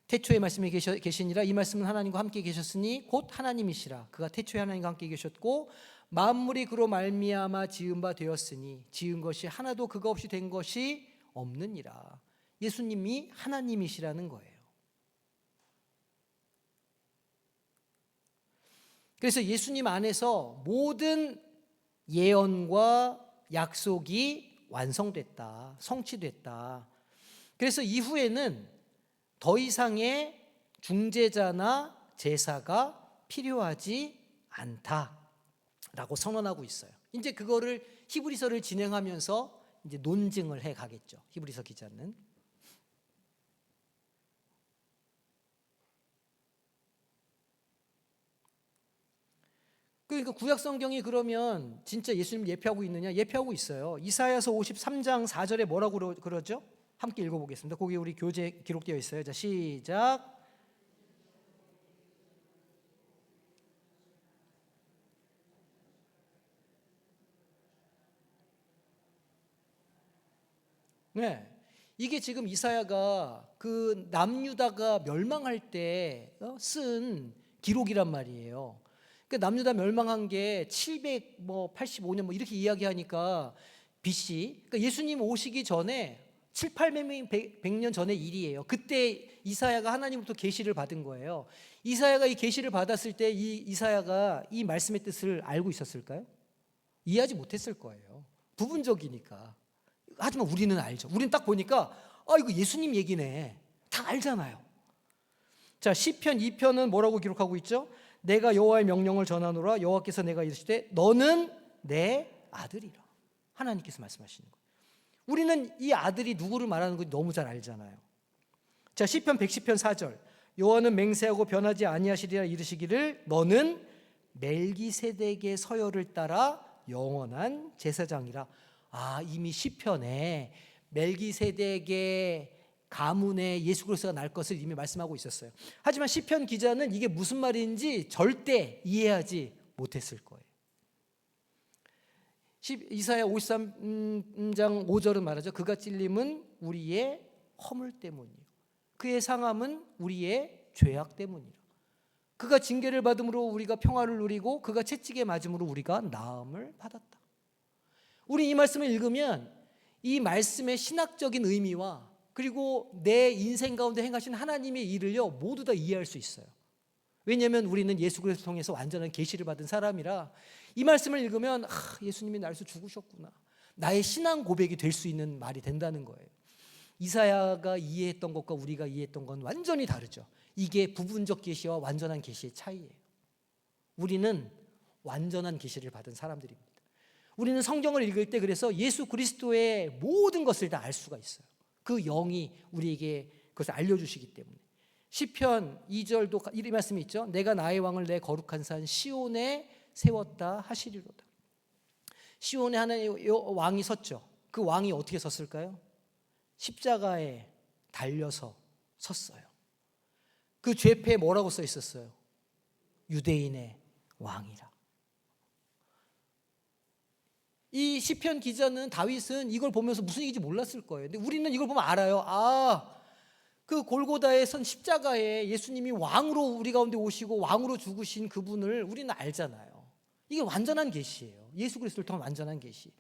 태초에 말씀이 계시니라. 이 말씀은 하나님과 함께 계셨으니 곧 하나님이시라. 그가 태초에 하나님과 함께 계셨고 만물이 그로 말미암아 지은 바 되었으니 지은 것이 하나도 그가 없이 된 것이 없느니라. 예수님이 하나님이시라는 거예요. 그래서 예수님 안에서 모든 예언과 약속이 완성됐다, 성취됐다. 그래서 이후에는 더 이상의 중재자나 제사가 필요하지 않다라고 선언하고 있어요. 이제 그거를 히브리서를 진행하면서 이제 논증을 해 가겠죠. 히브리서 기자는. 그러니까 구약 성경이 그러면 진짜 예수님을 예표하고 있느냐? 예표하고 있어요. 이사야서 53장 4절에 뭐라고 그러죠? 함께 읽어보겠습니다. 거기 우리 교재 기록되어 있어요. 자, 시작. 네, 이게 지금 이사야가 그 남유다가 멸망할 때 쓴 기록이란 말이에요. 그 남유다 멸망한 게 785년 뭐 이렇게 이야기하니까 BC, 그러니까 예수님 오시기 전에 7, 800년 전의 일이에요. 그때 이사야가 하나님부터 계시를 받은 거예요. 이사야가 이 계시를 받았을 때 이 이사야가 이 말씀의 뜻을 알고 있었을까요? 이해하지 못했을 거예요. 부분적이니까. 하지만 우리는 알죠. 우리는 딱 보니까 이거 예수님 얘기네. 다 알잖아요. 자, 시편 2편은 뭐라고 기록하고 있죠? 내가 여호와의 명령을 전하노라. 여호와께서 내가 이르시되 너는 내 아들이라. 하나님께서 말씀하시는 거예요. 우리는 이 아들이 누구를 말하는 건지 너무 잘 알잖아요. 자, 시편 110편 4절. 여호와는 맹세하고 변하지 아니하시리라 이르시기를 너는 멜기세덱의 서열을 따라 영원한 제사장이라. 이미 시편에 멜기세덱의 가문에 예수 그리스도가 날 것을 이미 말씀하고 있었어요. 하지만 시편 기자는 이게 무슨 말인지 절대 이해하지 못했을 거예요. 이사야 53장 5절은 말하죠. 그가 찔림은 우리의 허물 때문이요 그의 상함은 우리의 죄악 때문이라. 그가 징계를 받음으로 우리가 평화를 누리고 그가 채찍에 맞음으로 우리가 나음을 받았다. 우리 이 말씀을 읽으면 이 말씀의 신학적인 의미와 그리고 내 인생 가운데 행하신 하나님의 일을요 모두 다 이해할 수 있어요. 왜냐하면 우리는 예수 그리스도를 통해서 완전한 계시를 받은 사람이라 이 말씀을 읽으면 예수님이 날 위해서 죽으셨구나. 나의 신앙 고백이 될 수 있는 말이 된다는 거예요. 이사야가 이해했던 것과 우리가 이해했던 건 완전히 다르죠. 이게 부분적 계시와 완전한 계시의 차이예요. 우리는 완전한 계시를 받은 사람들입니다. 우리는 성경을 읽을 때 그래서 예수 그리스도의 모든 것을 다 알 수가 있어요. 그 영이 우리에게 그것을 알려주시기 때문에. 시편 2절도 이 말씀이 있죠. 내가 나의 왕을 내 거룩한 산 시온에 세웠다 하시리로다. 시온에 하나님의 왕이 섰죠. 그 왕이 어떻게 섰을까요? 십자가에 달려서 섰어요. 그 죄패에 뭐라고 써 있었어요? 유대인의 왕이라. 이 시편 기자는 다윗은 이걸 보면서 무슨 얘기인지 몰랐을 거예요. 근데 우리는 이걸 보면 알아요. 그 골고다에 선 십자가에 예수님이 왕으로 우리 가운데 오시고 왕으로 죽으신 그분을 우리는 알잖아요. 이게 완전한 계시예요. 예수 그리스도를 통한 완전한 계시.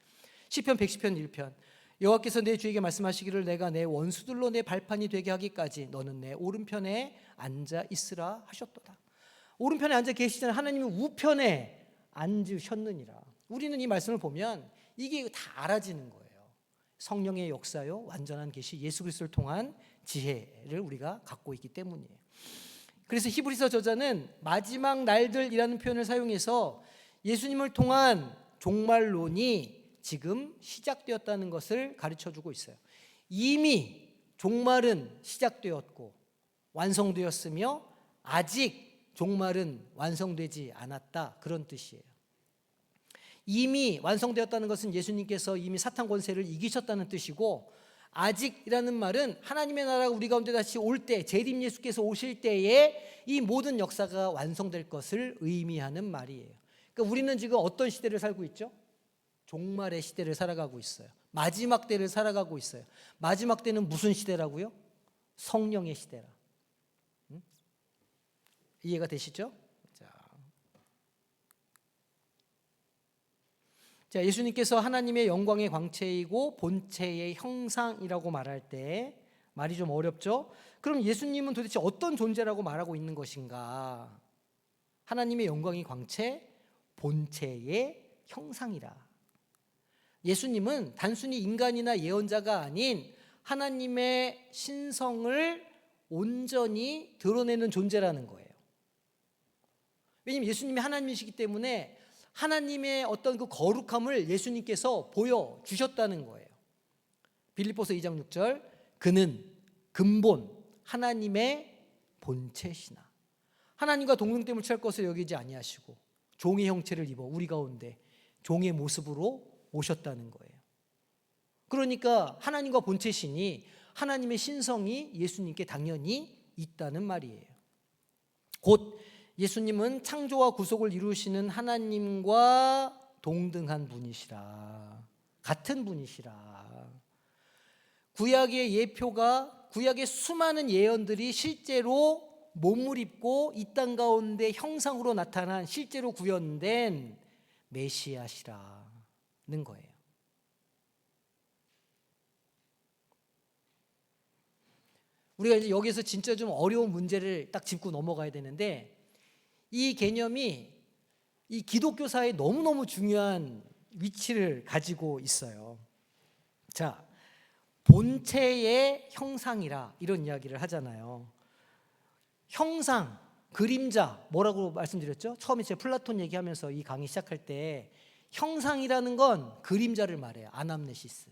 시편 110편 1편. 여호와께서 내 주에게 말씀하시기를 내가 내 원수들로 내 발판이 되게 하기까지 너는 내 오른편에 앉아 있으라 하셨도다. 오른편에 앉아 계시잖아요. 하나님이 우편에 앉으셨느니라. 우리는 이 말씀을 보면 이게 다 알아지는 거예요. 성령의 역사요, 완전한 계시, 예수 그리스도를 통한 지혜를 우리가 갖고 있기 때문이에요. 그래서 히브리서 저자는 마지막 날들이라는 표현을 사용해서 예수님을 통한 종말론이 지금 시작되었다는 것을 가르쳐주고 있어요. 이미 종말은 시작되었고 완성되었으며 아직 종말은 완성되지 않았다, 그런 뜻이에요. 이미 완성되었다는 것은 예수님께서 이미 사탄 권세를 이기셨다는 뜻이고, 아직이라는 말은 하나님의 나라가 우리 가운데 다시 올 때, 재림 예수께서 오실 때에 이 모든 역사가 완성될 것을 의미하는 말이에요. 그러니까 우리는 지금 어떤 시대를 살고 있죠? 종말의 시대를 살아가고 있어요. 마지막 때를 살아가고 있어요. 마지막 때는 무슨 시대라고요? 성령의 시대라. 이해가 되시죠? 자, 예수님께서 하나님의 영광의 광채이고 본체의 형상이라고 말할 때 말이 좀 어렵죠? 그럼 예수님은 도대체 어떤 존재라고 말하고 있는 것인가? 하나님의 영광의 광채, 본체의 형상이라. 예수님은 단순히 인간이나 예언자가 아닌 하나님의 신성을 온전히 드러내는 존재라는 거예요. 왜냐하면 예수님이 하나님이시기 때문에 하나님의 어떤 그 거룩함을 예수님께서 보여주셨다는 거예요. 빌립보서 2장 6절, 그는 근본 하나님의 본체시나 하나님과 동등됨을 취할 것을 여기지 아니하시고 종의 형체를 입어 우리 가운데 종의 모습으로 오셨다는 거예요. 그러니까 하나님과 본체시니 하나님의 신성이 예수님께 당연히 있다는 말이에요. 곧 예수님은 창조와 구속을 이루시는 하나님과 동등한 분이시라, 같은 분이시라. 구약의 예표가, 구약의 수많은 예언들이 실제로 몸을 입고 이 땅 가운데 형상으로 나타난, 실제로 구현된 메시아시라는 거예요. 우리가 이제 여기서 진짜 좀 어려운 문제를 딱 짚고 넘어가야 되는데, 이 개념이 이 기독교사에 너무너무 중요한 위치를 가지고 있어요. 자, 본체의 형상이라 이런 이야기를 하잖아요. 형상, 그림자, 뭐라고 말씀드렸죠? 처음에 제가 플라톤 얘기하면서 이 강의 시작할 때 형상이라는 건 그림자를 말해요. 아남네시스.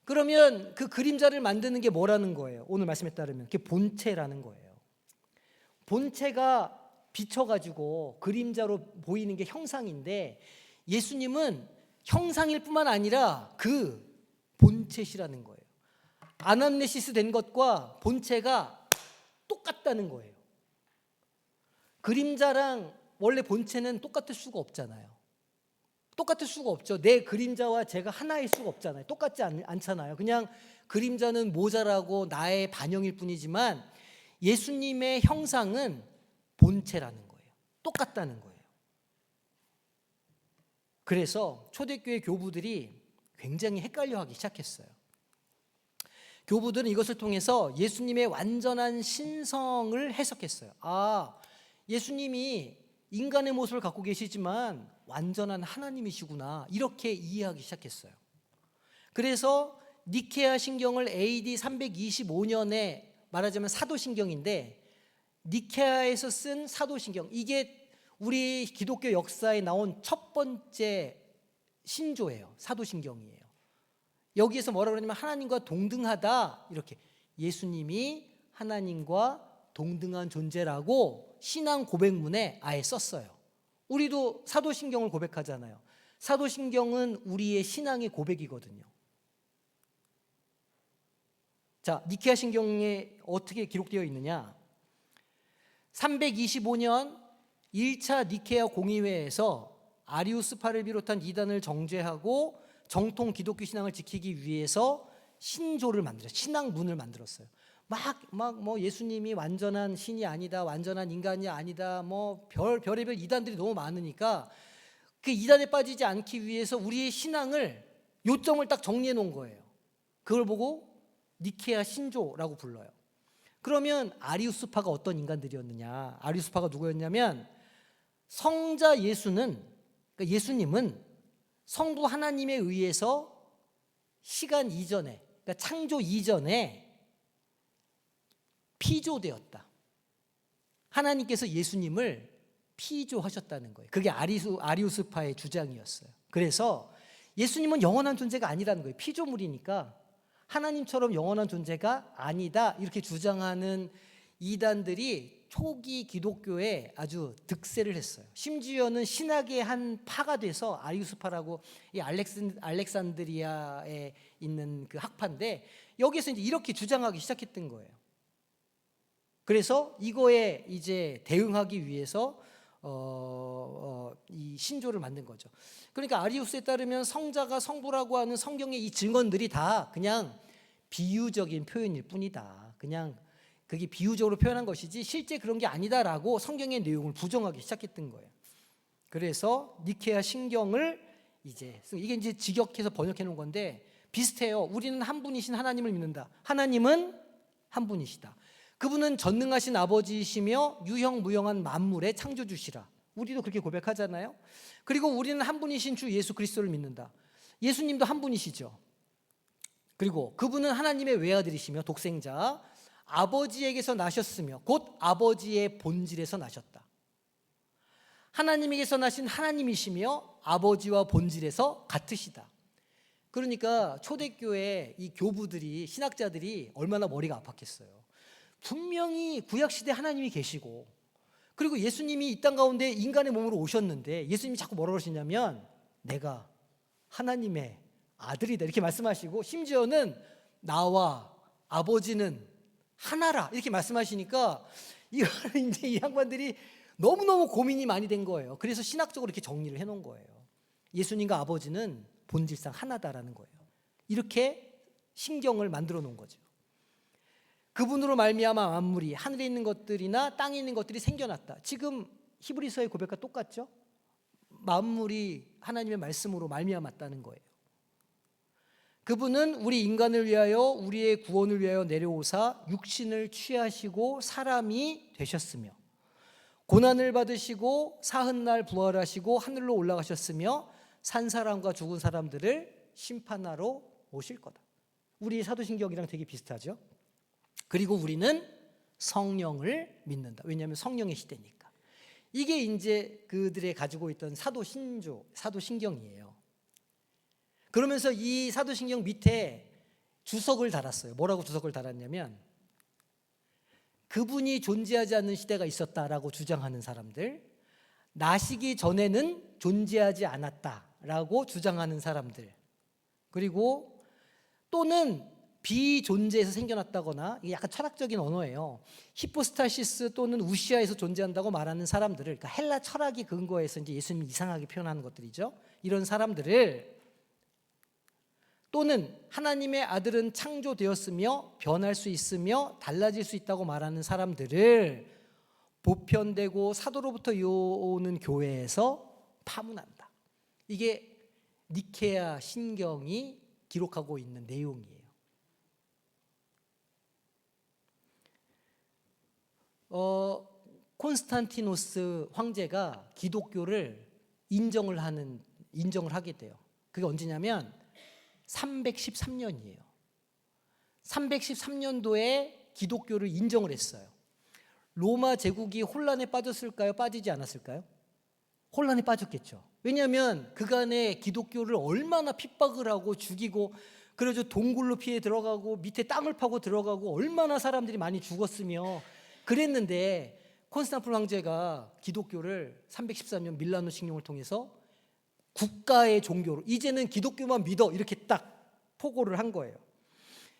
그러면 그 그림자를 만드는 게 뭐라는 거예요? 오늘 말씀에 따르면 그게 본체라는 거예요. 본체가 비춰가지고 그림자로 보이는 게 형상인데, 예수님은 형상일 뿐만 아니라 그 본체시라는 거예요. 아남네시스 된 것과 본체가 똑같다는 거예요. 그림자랑 원래 본체는 똑같을 수가 없잖아요. 똑같을 수가 없죠. 내 그림자와 제가 하나일 수가 없잖아요. 똑같지 않잖아요. 그냥 그림자는 모자라고 나의 반영일 뿐이지만 예수님의 형상은 본체라는 거예요. 똑같다는 거예요. 그래서 초대교회 교부들이 굉장히 헷갈려하기 시작했어요. 교부들은 이것을 통해서 예수님의 완전한 신성을 해석했어요. 아, 예수님이 인간의 모습을 갖고 계시지만 완전한 하나님이시구나, 이렇게 이해하기 시작했어요. 그래서 니케아 신경을 AD 325년에 말하자면 사도신경인데, 니케아에서 쓴 사도신경, 이게 우리 기독교 역사에 나온 첫 번째 신조예요. 사도신경이에요. 여기에서 뭐라고 그러냐면 하나님과 동등하다, 이렇게 예수님이 하나님과 동등한 존재라고 신앙 고백문에 아예 썼어요. 우리도 사도신경을 고백하잖아요. 사도신경은 우리의 신앙의 고백이거든요. 자, 니케아 신경에 어떻게 기록되어 있느냐? 325년 1차 니케아 공의회에서 아리우스파를 비롯한 이단을 정죄하고 정통 기독교 신앙을 지키기 위해서 신조를 만들었어요. 신앙문을 만들었어요. 뭐 예수님이 완전한 신이 아니다, 완전한 인간이 아니다, 뭐 별의별 이단들이 너무 많으니까 그 이단에 빠지지 않기 위해서 우리의 신앙을, 요점을 딱 정리해 놓은 거예요. 그걸 보고 니케아 신조라고 불러요. 그러면 아리우스파가 어떤 인간들이었느냐? 아리우스파가 누구였냐면, 성자 예수는, 그러니까 예수님은 성부 하나님에 의해서 시간 이전에, 그러니까 창조 이전에 피조되었다. 하나님께서 예수님을 피조하셨다는 거예요. 그게 아리우스파의 주장이었어요. 그래서 예수님은 영원한 존재가 아니라는 거예요. 피조물이니까 하나님처럼 영원한 존재가 아니다, 이렇게 주장하는 이단들이 초기 기독교에 아주 득세를 했어요. 심지어는 신학의 한 파가 돼서, 아리우스파라고 이 알렉산드리아에 있는 그 학파인데, 여기서 이제 이렇게 주장하기 시작했던 거예요. 그래서 이거에 이제 대응하기 위해서 이 신조를 만든 거죠. 그러니까 아리우스에 따르면 성자가 성부라고 하는 성경의 이 증언들이 다 그냥 비유적인 표현일 뿐이다. 그냥 그게 비유적으로 표현한 것이지 실제 그런 게 아니다라고 성경의 내용을 부정하기 시작했던 거예요. 그래서 니케아 신경을 이게 이제 직역해서 번역해 놓은 건데 비슷해요. 우리는 한 분이신 하나님을 믿는다. 하나님은 한 분이시다. 그분은 전능하신 아버지이시며 유형무형한 만물의 창조주시라. 우리도 그렇게 고백하잖아요. 그리고 우리는 한 분이신 주 예수 그리스도를 믿는다. 예수님도 한 분이시죠. 그리고 그분은 하나님의 외아들이시며 독생자, 아버지에게서 나셨으며 곧 아버지의 본질에서 나셨다. 하나님에게서 나신 하나님이시며 아버지와 본질에서 같으시다. 그러니까 초대교회 이 교부들이, 신학자들이 얼마나 머리가 아팠겠어요. 분명히 구약시대 하나님이 계시고, 그리고 예수님이 이 땅 가운데 인간의 몸으로 오셨는데 예수님이 자꾸 뭐라고 그러시냐면 내가 하나님의 아들이다, 이렇게 말씀하시고, 심지어는 나와 아버지는 하나라, 이렇게 말씀하시니까 이거는 이제 이 양반들이 너무너무 고민이 많이 된 거예요. 그래서 신학적으로 이렇게 정리를 해놓은 거예요. 예수님과 아버지는 본질상 하나다라는 거예요. 이렇게 신경을 만들어 놓은 거죠. 그분으로 말미암아 만물이, 하늘에 있는 것들이나 땅에 있는 것들이 생겨났다. 지금 히브리서의 고백과 똑같죠? 만물이 하나님의 말씀으로 말미암았다는 거예요. 그분은 우리 인간을 위하여, 우리의 구원을 위하여 내려오사 육신을 취하시고 사람이 되셨으며, 고난을 받으시고 사흔날 부활하시고 하늘로 올라가셨으며, 산 사람과 죽은 사람들을 심판하러 오실 거다. 우리 사도신경이랑 되게 비슷하죠. 그리고 우리는 성령을 믿는다. 왜냐하면 성령의 시대니까. 이게 이제 그들의 가지고 있던 사도신조, 사도신경이에요. 그러면서 이 사도신경 밑에 주석을 달았어요. 뭐라고 주석을 달았냐면, 그분이 존재하지 않는 시대가 있었다라고 주장하는 사람들, 나시기 전에는 존재하지 않았다라고 주장하는 사람들, 그리고 또는 비존재에서 생겨났다거나, 이게 약간 철학적인 언어예요. 히포스타시스 또는 우시아에서 존재한다고 말하는 사람들을, 그러니까 헬라 철학이 근거해서 이제 예수님이 이상하게 표현하는 것들이죠. 이런 사람들을, 또는 하나님의 아들은 창조되었으며 변할 수 있으며 달라질 수 있다고 말하는 사람들을 보편되고 사도로부터 이어오는 교회에서 파문한다. 이게 니케아 신경이 기록하고 있는 내용이에요. 콘스탄티노스 황제가 기독교를 인정을 하게 돼요. 그게 언제냐면 313년이에요. 313년도에 기독교를 인정을 했어요. 로마 제국이 혼란에 빠졌을까요? 빠지지 않았을까요? 혼란에 빠졌겠죠. 왜냐하면 그간에 기독교를 얼마나 핍박을 하고 죽이고, 그래서 동굴로 피해 들어가고 밑에 땅을 파고 들어가고 얼마나 사람들이 많이 죽었으며 그랬는데, 콘스탄티노 황제가 기독교를 313년 밀라노 칙령을 통해서 국가의 종교로, 이제는 기독교만 믿어, 이렇게 딱 포고를 한 거예요.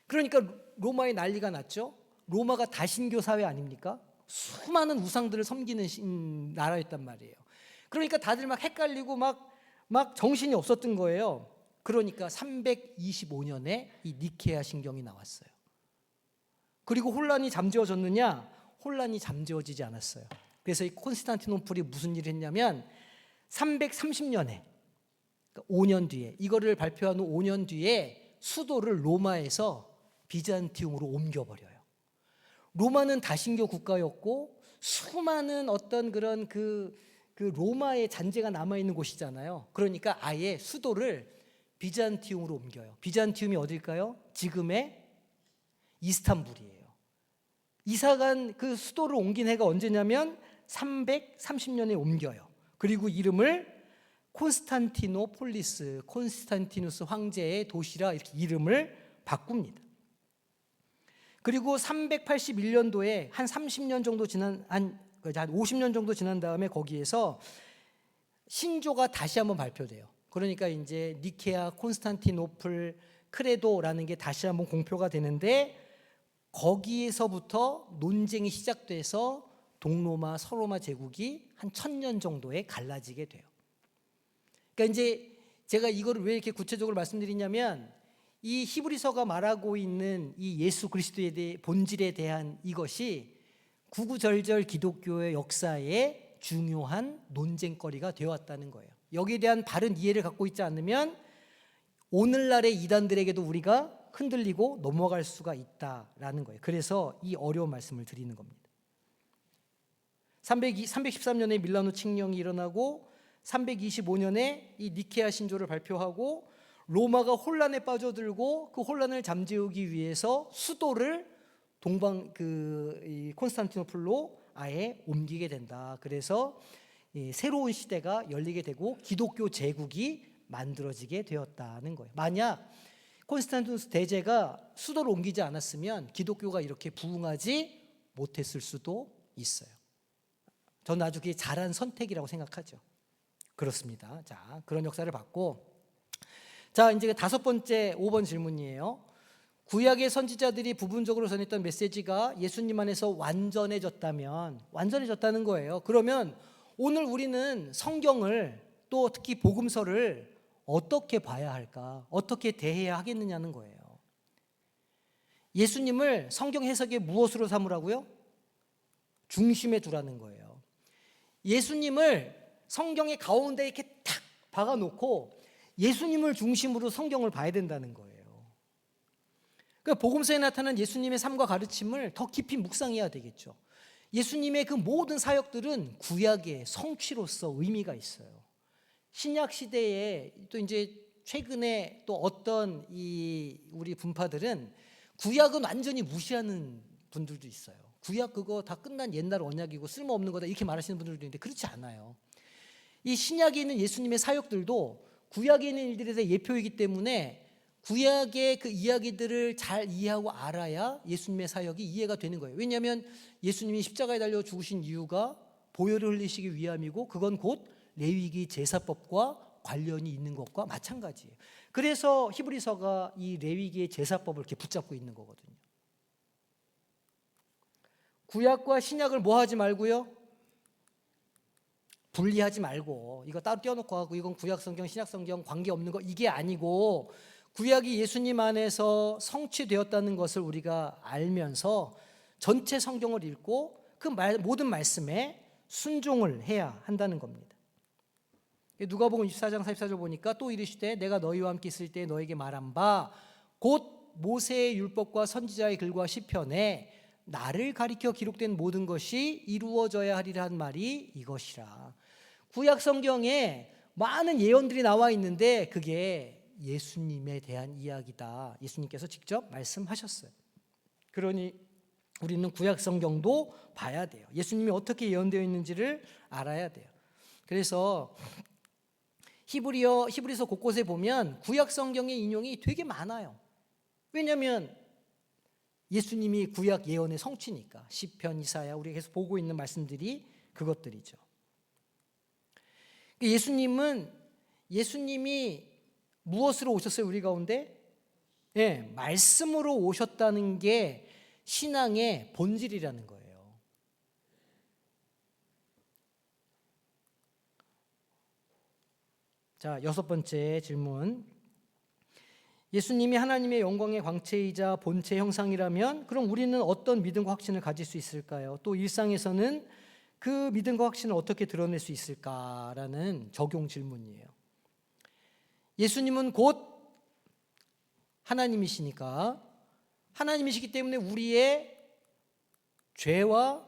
그러니까 로마에 난리가 났죠. 로마가 다신교 사회 아닙니까? 수많은 우상들을 섬기는 나라였단 말이에요. 그러니까 다들 막 헷갈리고 막 정신이 없었던 거예요. 그러니까 325년에 이 니케아 신경이 나왔어요. 그리고 혼란이 잠재워졌느냐? 혼란이 잠재워지지 않았어요. 그래서 이 콘스탄티노플이 무슨 일을 했냐면 330년에, 5년 뒤에, 이거를 발표한 후 5년 뒤에 수도를 로마에서 비잔티움으로 옮겨버려요. 로마는 다신교 국가였고 수많은 어떤 그런 그 로마의 잔재가 남아있는 곳이잖아요. 그러니까 아예 수도를 비잔티움으로 옮겨요. 비잔티움이 어딜까요? 지금의 이스탄불이에요. 이사간 그 수도를 옮긴 해가 언제냐면 330년에 옮겨요. 그리고 이름을 콘스탄티노폴리스, 콘스탄티누스 황제의 도시라 이렇게 이름을 바꿉니다. 그리고 381년도에 한 30년 정도 지난, 한 50년 정도 지난 다음에 거기에서 신조가 다시 한번 발표돼요. 그러니까 이제 니케아, 콘스탄티노플, 크레도라는 게 다시 한번 공표가 되는데, 거기에서부터 논쟁이 시작돼서 동로마, 서로마 제국이 한 1000년 정도에 갈라지게 돼요. 그러니까 이제 제가 이거를 왜 이렇게 구체적으로 말씀드리냐면, 이 히브리서가 말하고 있는 이 예수 그리스도에 대해 본질에 대한 이것이 구구절절 기독교의 역사에 중요한 논쟁거리가 되어왔다는 거예요. 여기에 대한 바른 이해를 갖고 있지 않으면 오늘날의 이단들에게도 우리가 흔들리고 넘어갈 수가 있다라는 거예요. 그래서 이 어려운 말씀을 드리는 겁니다. 313년에 밀라노 칙령이 일어나고 325년에 이 니케아 신조를 발표하고, 로마가 혼란에 빠져들고 그 혼란을 잠재우기 위해서 수도를 이 콘스탄티노플로 아예 옮기게 된다. 그래서 새로운 시대가 열리게 되고 기독교 제국이 만들어지게 되었다는 거예요. 만약 콘스탄티누스 대제가 수도를 옮기지 않았으면 기독교가 이렇게 부흥하지 못했을 수도 있어요. 저는 아주 그게 잘한 선택이라고 생각하죠. 그렇습니다. 자, 그런 역사를 봤고, 자, 이제 5번째 5번 질문이에요. 구약의 선지자들이 부분적으로 전했던 메시지가 예수님 안에서 완전해졌다는 거예요. 그러면 오늘 우리는 성경을, 또 특히 복음서를 어떻게 봐야 할까? 어떻게 대해야 하겠느냐는 거예요. 예수님을 성경 해석에 무엇으로 삼으라고요? 중심에 두라는 거예요. 예수님을 성경의 가운데 이렇게 탁 박아놓고 예수님을 중심으로 성경을 봐야 된다는 거예요. 그러니까 복음서에 나타난 예수님의 삶과 가르침을 더 깊이 묵상해야 되겠죠. 예수님의 그 모든 사역들은 구약의 성취로서 의미가 있어요. 신약 시대에 또 이제 최근에 또 어떤 우리 분파들은 구약은 완전히 무시하는 분들도 있어요. 구약 그거 다 끝난 옛날 언약이고 쓸모없는 거다 이렇게 말하시는 분들도 있는데 그렇지 않아요. 이 신약에 있는 예수님의 사역들도 구약에 있는 일들에 대해 예표이기 때문에 구약의 그 이야기들을 잘 이해하고 알아야 예수님의 사역이 이해가 되는 거예요. 왜냐하면 예수님이 십자가에 달려 죽으신 이유가 보혈을 흘리시기 위함이고 그건 곧 레위기 제사법과 관련이 있는 것과 마찬가지예요. 그래서 히브리서가 이 레위기의 제사법을 이렇게 붙잡고 있는 거거든요. 구약과 신약을 뭐 하지 말고요? 분리하지 말고 이거 따로 떼어놓고 하고 이건 구약 성경, 신약 성경 관계없는 거 이게 아니고 구약이 예수님 안에서 성취되었다는 것을 우리가 알면서 전체 성경을 읽고 그 모든 말씀에 순종을 해야 한다는 겁니다. 누가복음 24장 44절 보니까 또 이르시되 내가 너희와 함께 있을 때 너에게 말한 바 곧 모세의 율법과 선지자의 글과 시편에 나를 가리켜 기록된 모든 것이 이루어져야 하리라 한 말이 이것이라. 구약 성경에 많은 예언들이 나와 있는데 그게 예수님에 대한 이야기다. 예수님께서 직접 말씀하셨어요. 그러니 우리는 구약 성경도 봐야 돼요. 예수님이 어떻게 예언되어 있는지를 알아야 돼요. 그래서 히브리서 곳곳에 보면 구약 성경의 인용이 되게 많아요. 왜냐하면 예수님이 구약 예언의 성취니까. 시편, 이사야 우리가 계속 보고 있는 말씀들이 그것들이죠. 예수님이 무엇으로 오셨어요? 우리 가운데? 네, 말씀으로 오셨다는 게 신앙의 본질이라는 거예요. 자, 6번째 질문. 예수님이 하나님의 영광의 광채이자 본체 형상이라면 그럼 우리는 어떤 믿음과 확신을 가질 수 있을까요? 또 일상에서는 그 믿음과 확신을 어떻게 드러낼 수 있을까라는 적용 질문이에요. 예수님은 곧 하나님이시니까 하나님이시기 때문에 우리의 죄와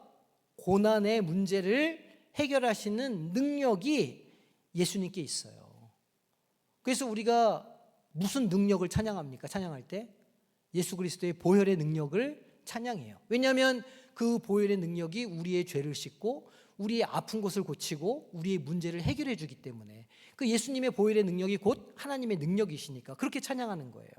고난의 문제를 해결하시는 능력이 예수님께 있어요. 그래서 우리가 무슨 능력을 찬양합니까? 찬양할 때 예수 그리스도의 보혈의 능력을 찬양해요. 왜냐하면 그 보혈의 능력이 우리의 죄를 씻고 우리의 아픈 것을 고치고 우리의 문제를 해결해 주기 때문에 그 예수님의 보혈의 능력이 곧 하나님의 능력이시니까 그렇게 찬양하는 거예요.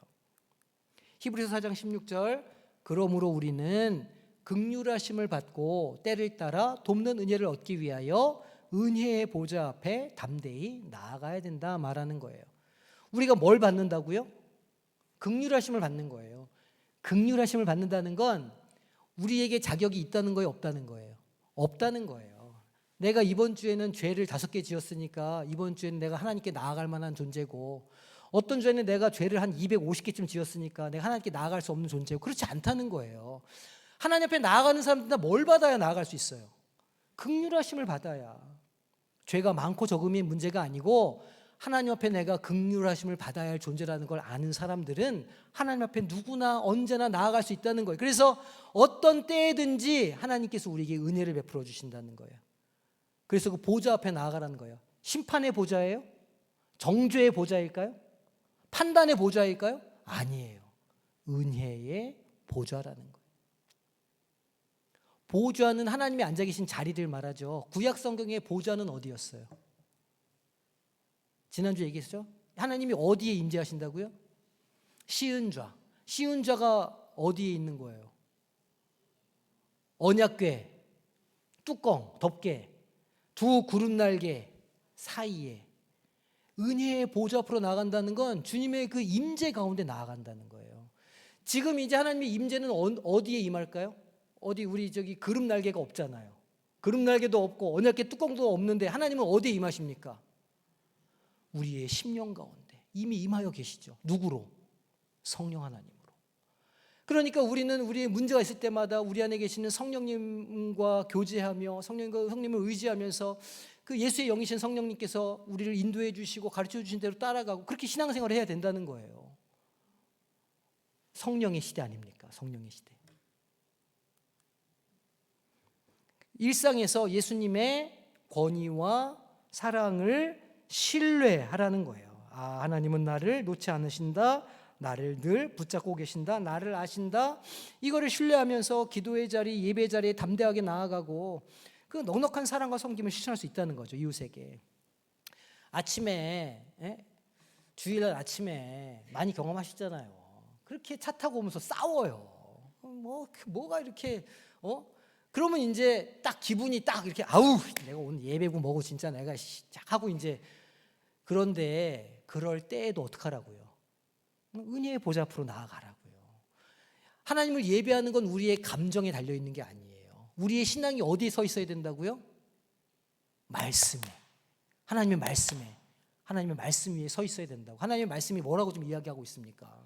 히브리서 4장 16절 그러므로 우리는 긍휼하심을 받고 때를 따라 돕는 은혜를 얻기 위하여 은혜의 보좌 앞에 담대히 나아가야 된다 말하는 거예요. 우리가 뭘 받는다고요? 긍휼하심을 받는 거예요. 긍휼하심을 받는다는 건 우리에게 자격이 있다는 거예요, 없다는 거예요? 없다는 거예요. 내가 이번 주에는 죄를 5개 지었으니까 이번 주에는 내가 하나님께 나아갈 만한 존재고 어떤 주에는 내가 죄를 한 250개쯤 지었으니까 내가 하나님께 나아갈 수 없는 존재고 그렇지 않다는 거예요. 하나님 앞에 나아가는 사람들은 뭘 받아야 나아갈 수 있어요? 긍휼하심을 받아야. 죄가 많고 적음이 문제가 아니고 하나님 앞에 내가 긍휼하심을 받아야 할 존재라는 걸 아는 사람들은 하나님 앞에 누구나 언제나 나아갈 수 있다는 거예요. 그래서 어떤 때든지 하나님께서 우리에게 은혜를 베풀어 주신다는 거예요. 그래서 그 보좌 앞에 나아가라는 거예요. 심판의 보좌예요? 정죄의 보좌일까요? 판단의 보좌일까요? 아니에요. 은혜의 보좌라는 거예요. 보좌는 하나님이 앉아 계신 자리를 말하죠. 구약 성경의 보좌는 어디였어요? 지난주에 얘기했죠? 하나님이 어디에 임재하신다고요? 시은좌. 시은좌가 어디에 있는 거예요? 언약궤, 뚜껑, 덮개, 두 구름날개 사이에 은혜의 보좌 앞으로 나아간다는 건 주님의 그 임재 가운데 나아간다는 거예요. 지금 이제 하나님의 임재는 어디에 임할까요? 어디 우리 저기 구름날개가 없잖아요. 구름날개도 없고 언약궤 뚜껑도 없는데 하나님은 어디에 임하십니까? 우리의 심령 가운데 이미 임하여 계시죠. 누구로? 성령 하나님으로. 그러니까 우리는 우리의 문제가 있을 때마다 우리 안에 계시는 성령님과 교제하며 성령님을 의지하면서 그 예수의 영이신 성령님께서 우리를 인도해 주시고 가르쳐 주신 대로 따라가고 그렇게 신앙생활을 해야 된다는 거예요. 성령의 시대 아닙니까? 성령의 시대. 일상에서 예수님의 권위와 사랑을 신뢰하라는 거예요. 하나님은 나를 놓지 않으신다. 나를 늘 붙잡고 계신다. 나를 아신다. 이거를 신뢰하면서 기도의 자리, 예배 자리에 담대하게 나아가고 그 넉넉한 사랑과 섬김을 실천할 수 있다는 거죠. 이웃에게. 아침에 주일날 아침에 많이 경험하시잖아요. 그렇게 차 타고 오면서 싸워요. 뭐가 이렇게 그러면 이제 딱 기분이 딱 이렇게 아우 내가 오늘 예배고 뭐고 진짜 내가 하고 이제 그런데 그럴 때에도 어떡하라고요? 은혜의 보좌 앞으로 나아가라고요. 하나님을 예배하는 건 우리의 감정에 달려있는 게 아니에요. 우리의 신앙이 어디에 서 있어야 된다고요? 말씀에. 하나님의 말씀 위에 서 있어야 된다고. 하나님의 말씀이 뭐라고 좀 이야기하고 있습니까?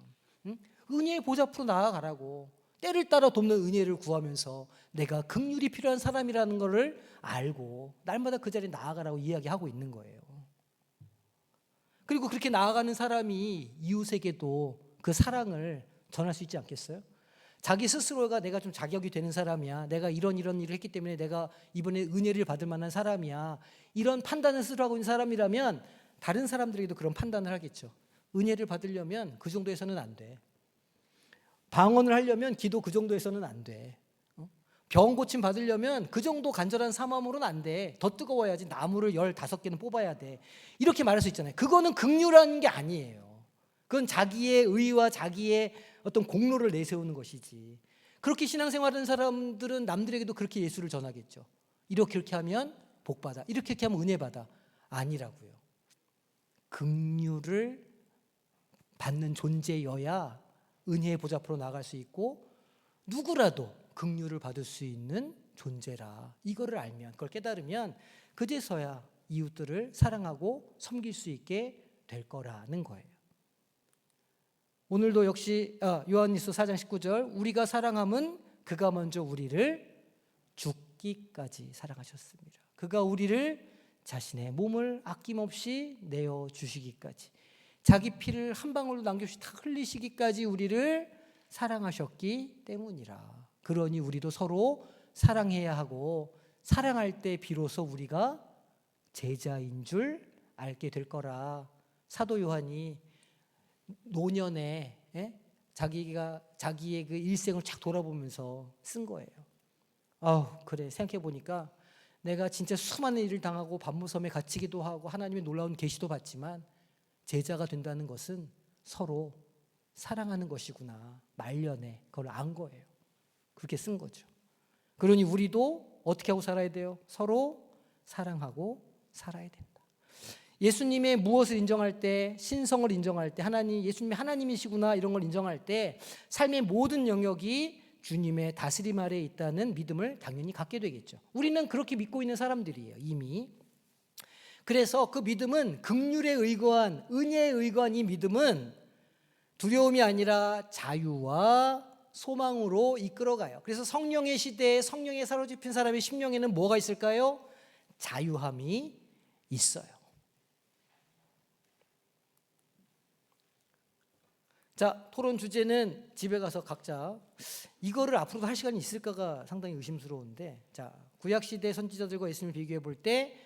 은혜의 보좌 앞으로 나아가라고. 때를 따라 돕는 은혜를 구하면서 내가 긍휼이 필요한 사람이라는 것을 알고 날마다 그 자리에 나아가라고 이야기하고 있는 거예요. 그리고 그렇게 나아가는 사람이 이웃에게도 그 사랑을 전할 수 있지 않겠어요? 자기 스스로가 내가 좀 자격이 되는 사람이야. 내가 이런 일을 했기 때문에 내가 이번에 은혜를 받을 만한 사람이야. 이런 판단을 스스로 하고 있는 사람이라면 다른 사람들에게도 그런 판단을 하겠죠. 은혜를 받으려면 그 정도에서는 안 돼. 방언을 하려면 기도 그 정도에서는 안 돼. 병 고침 받으려면 그 정도 간절한 사모함으로는 안 돼. 더 뜨거워야지. 나무를 15개는 뽑아야 돼. 이렇게 말할 수 있잖아요. 그거는 긍휼한 게 아니에요. 그건 자기의 의와 자기의 어떤 공로를 내세우는 것이지. 그렇게 신앙생활하는 사람들은 남들에게도 그렇게 예수를 전하겠죠. 이렇게 하면 복받아. 이렇게 하면 은혜받아. 아니라고요. 긍휼을 받는 존재여야 은혜의 보좌 앞으로 나갈 수 있고 누구라도 긍휼을 받을 수 있는 존재라. 이거를 알면, 그걸 깨달으면 그제서야 이웃들을 사랑하고 섬길 수 있게 될 거라는 거예요. 오늘도 역시 요한일서 4장 19절 우리가 사랑함은 그가 먼저 우리를 죽기까지 사랑하셨습니다. 그가 우리를 자신의 몸을 아낌없이 내어주시기까지 자기 피를 한 방울도 남김없이 다 흘리시기까지 우리를 사랑하셨기 때문이라. 그러니 우리도 서로 사랑해야 하고 사랑할 때 비로소 우리가 제자인 줄 알게 될 거라. 사도 요한이 노년에 자기의 그 일생을 쫙 돌아보면서 쓴 거예요. 그래 생각해 보니까 내가 진짜 수많은 일을 당하고 반모섬에 갇히기도 하고 하나님의 놀라운 계시도 받지만 제자가 된다는 것은 서로 사랑하는 것이구나. 말년에 그걸 안 거예요. 그렇게 쓴 거죠. 그러니 우리도 어떻게 하고 살아야 돼요? 서로 사랑하고 살아야 된다. 예수님의 무엇을 인정할 때, 신성을 인정할 때, 예수님이 하나님이시구나 이런 걸 인정할 때 삶의 모든 영역이 주님의 다스림 아래에 있다는 믿음을 당연히 갖게 되겠죠. 우리는 그렇게 믿고 있는 사람들이에요, 이미. 그래서 그 믿음은 긍휼에 의거한, 은혜에 의거한 이 믿음은 두려움이 아니라 자유와 소망으로 이끌어가요. 그래서 성령의 시대에 성령에 사로잡힌 사람의 심령에는 뭐가 있을까요? 자유함이 있어요. 자, 토론 주제는 집에 가서 각자 이거를 앞으로도 할 시간이 있을까가 상당히 의심스러운데, 자, 구약시대 선지자들과 예수님을 비교해 볼 때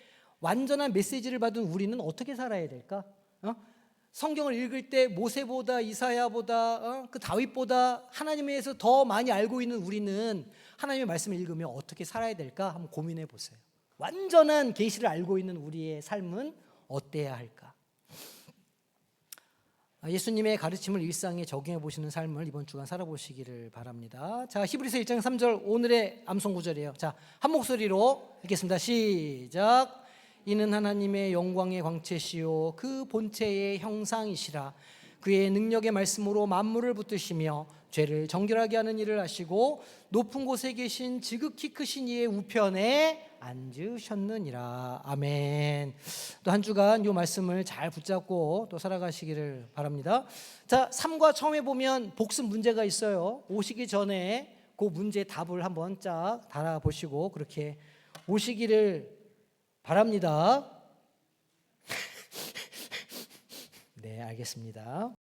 완전한 메시지를 받은 우리는 어떻게 살아야 될까? 성경을 읽을 때 모세보다 이사야보다 그 다윗보다 하나님에 대해서 더 많이 알고 있는 우리는 하나님의 말씀을 읽으며 어떻게 살아야 될까 한번 고민해 보세요. 완전한 계시를 알고 있는 우리의 삶은 어때야 할까? 예수님의 가르침을 일상에 적용해 보시는 삶을 이번 주간 살아보시기를 바랍니다. 자, 히브리서 1장 3절 오늘의 암송 구절이에요. 자, 한 목소리로 읽겠습니다. 시작. 이는 하나님의 영광의 광채시요 그 본체의 형상이시라. 그의 능력의 말씀으로 만물을 붙드시며 죄를 정결하게 하는 일을 하시고 높은 곳에 계신 지극히 크신 이의 우편에 앉으셨느니라. 아멘. 또 한 주간 이 말씀을 잘 붙잡고 또 살아가시기를 바랍니다. 자, 3과 처음에 보면 복습 문제가 있어요. 오시기 전에 그 문제 답을 한번 쫙 달아보시고 그렇게 오시기를 바랍니다. 네, 알겠습니다.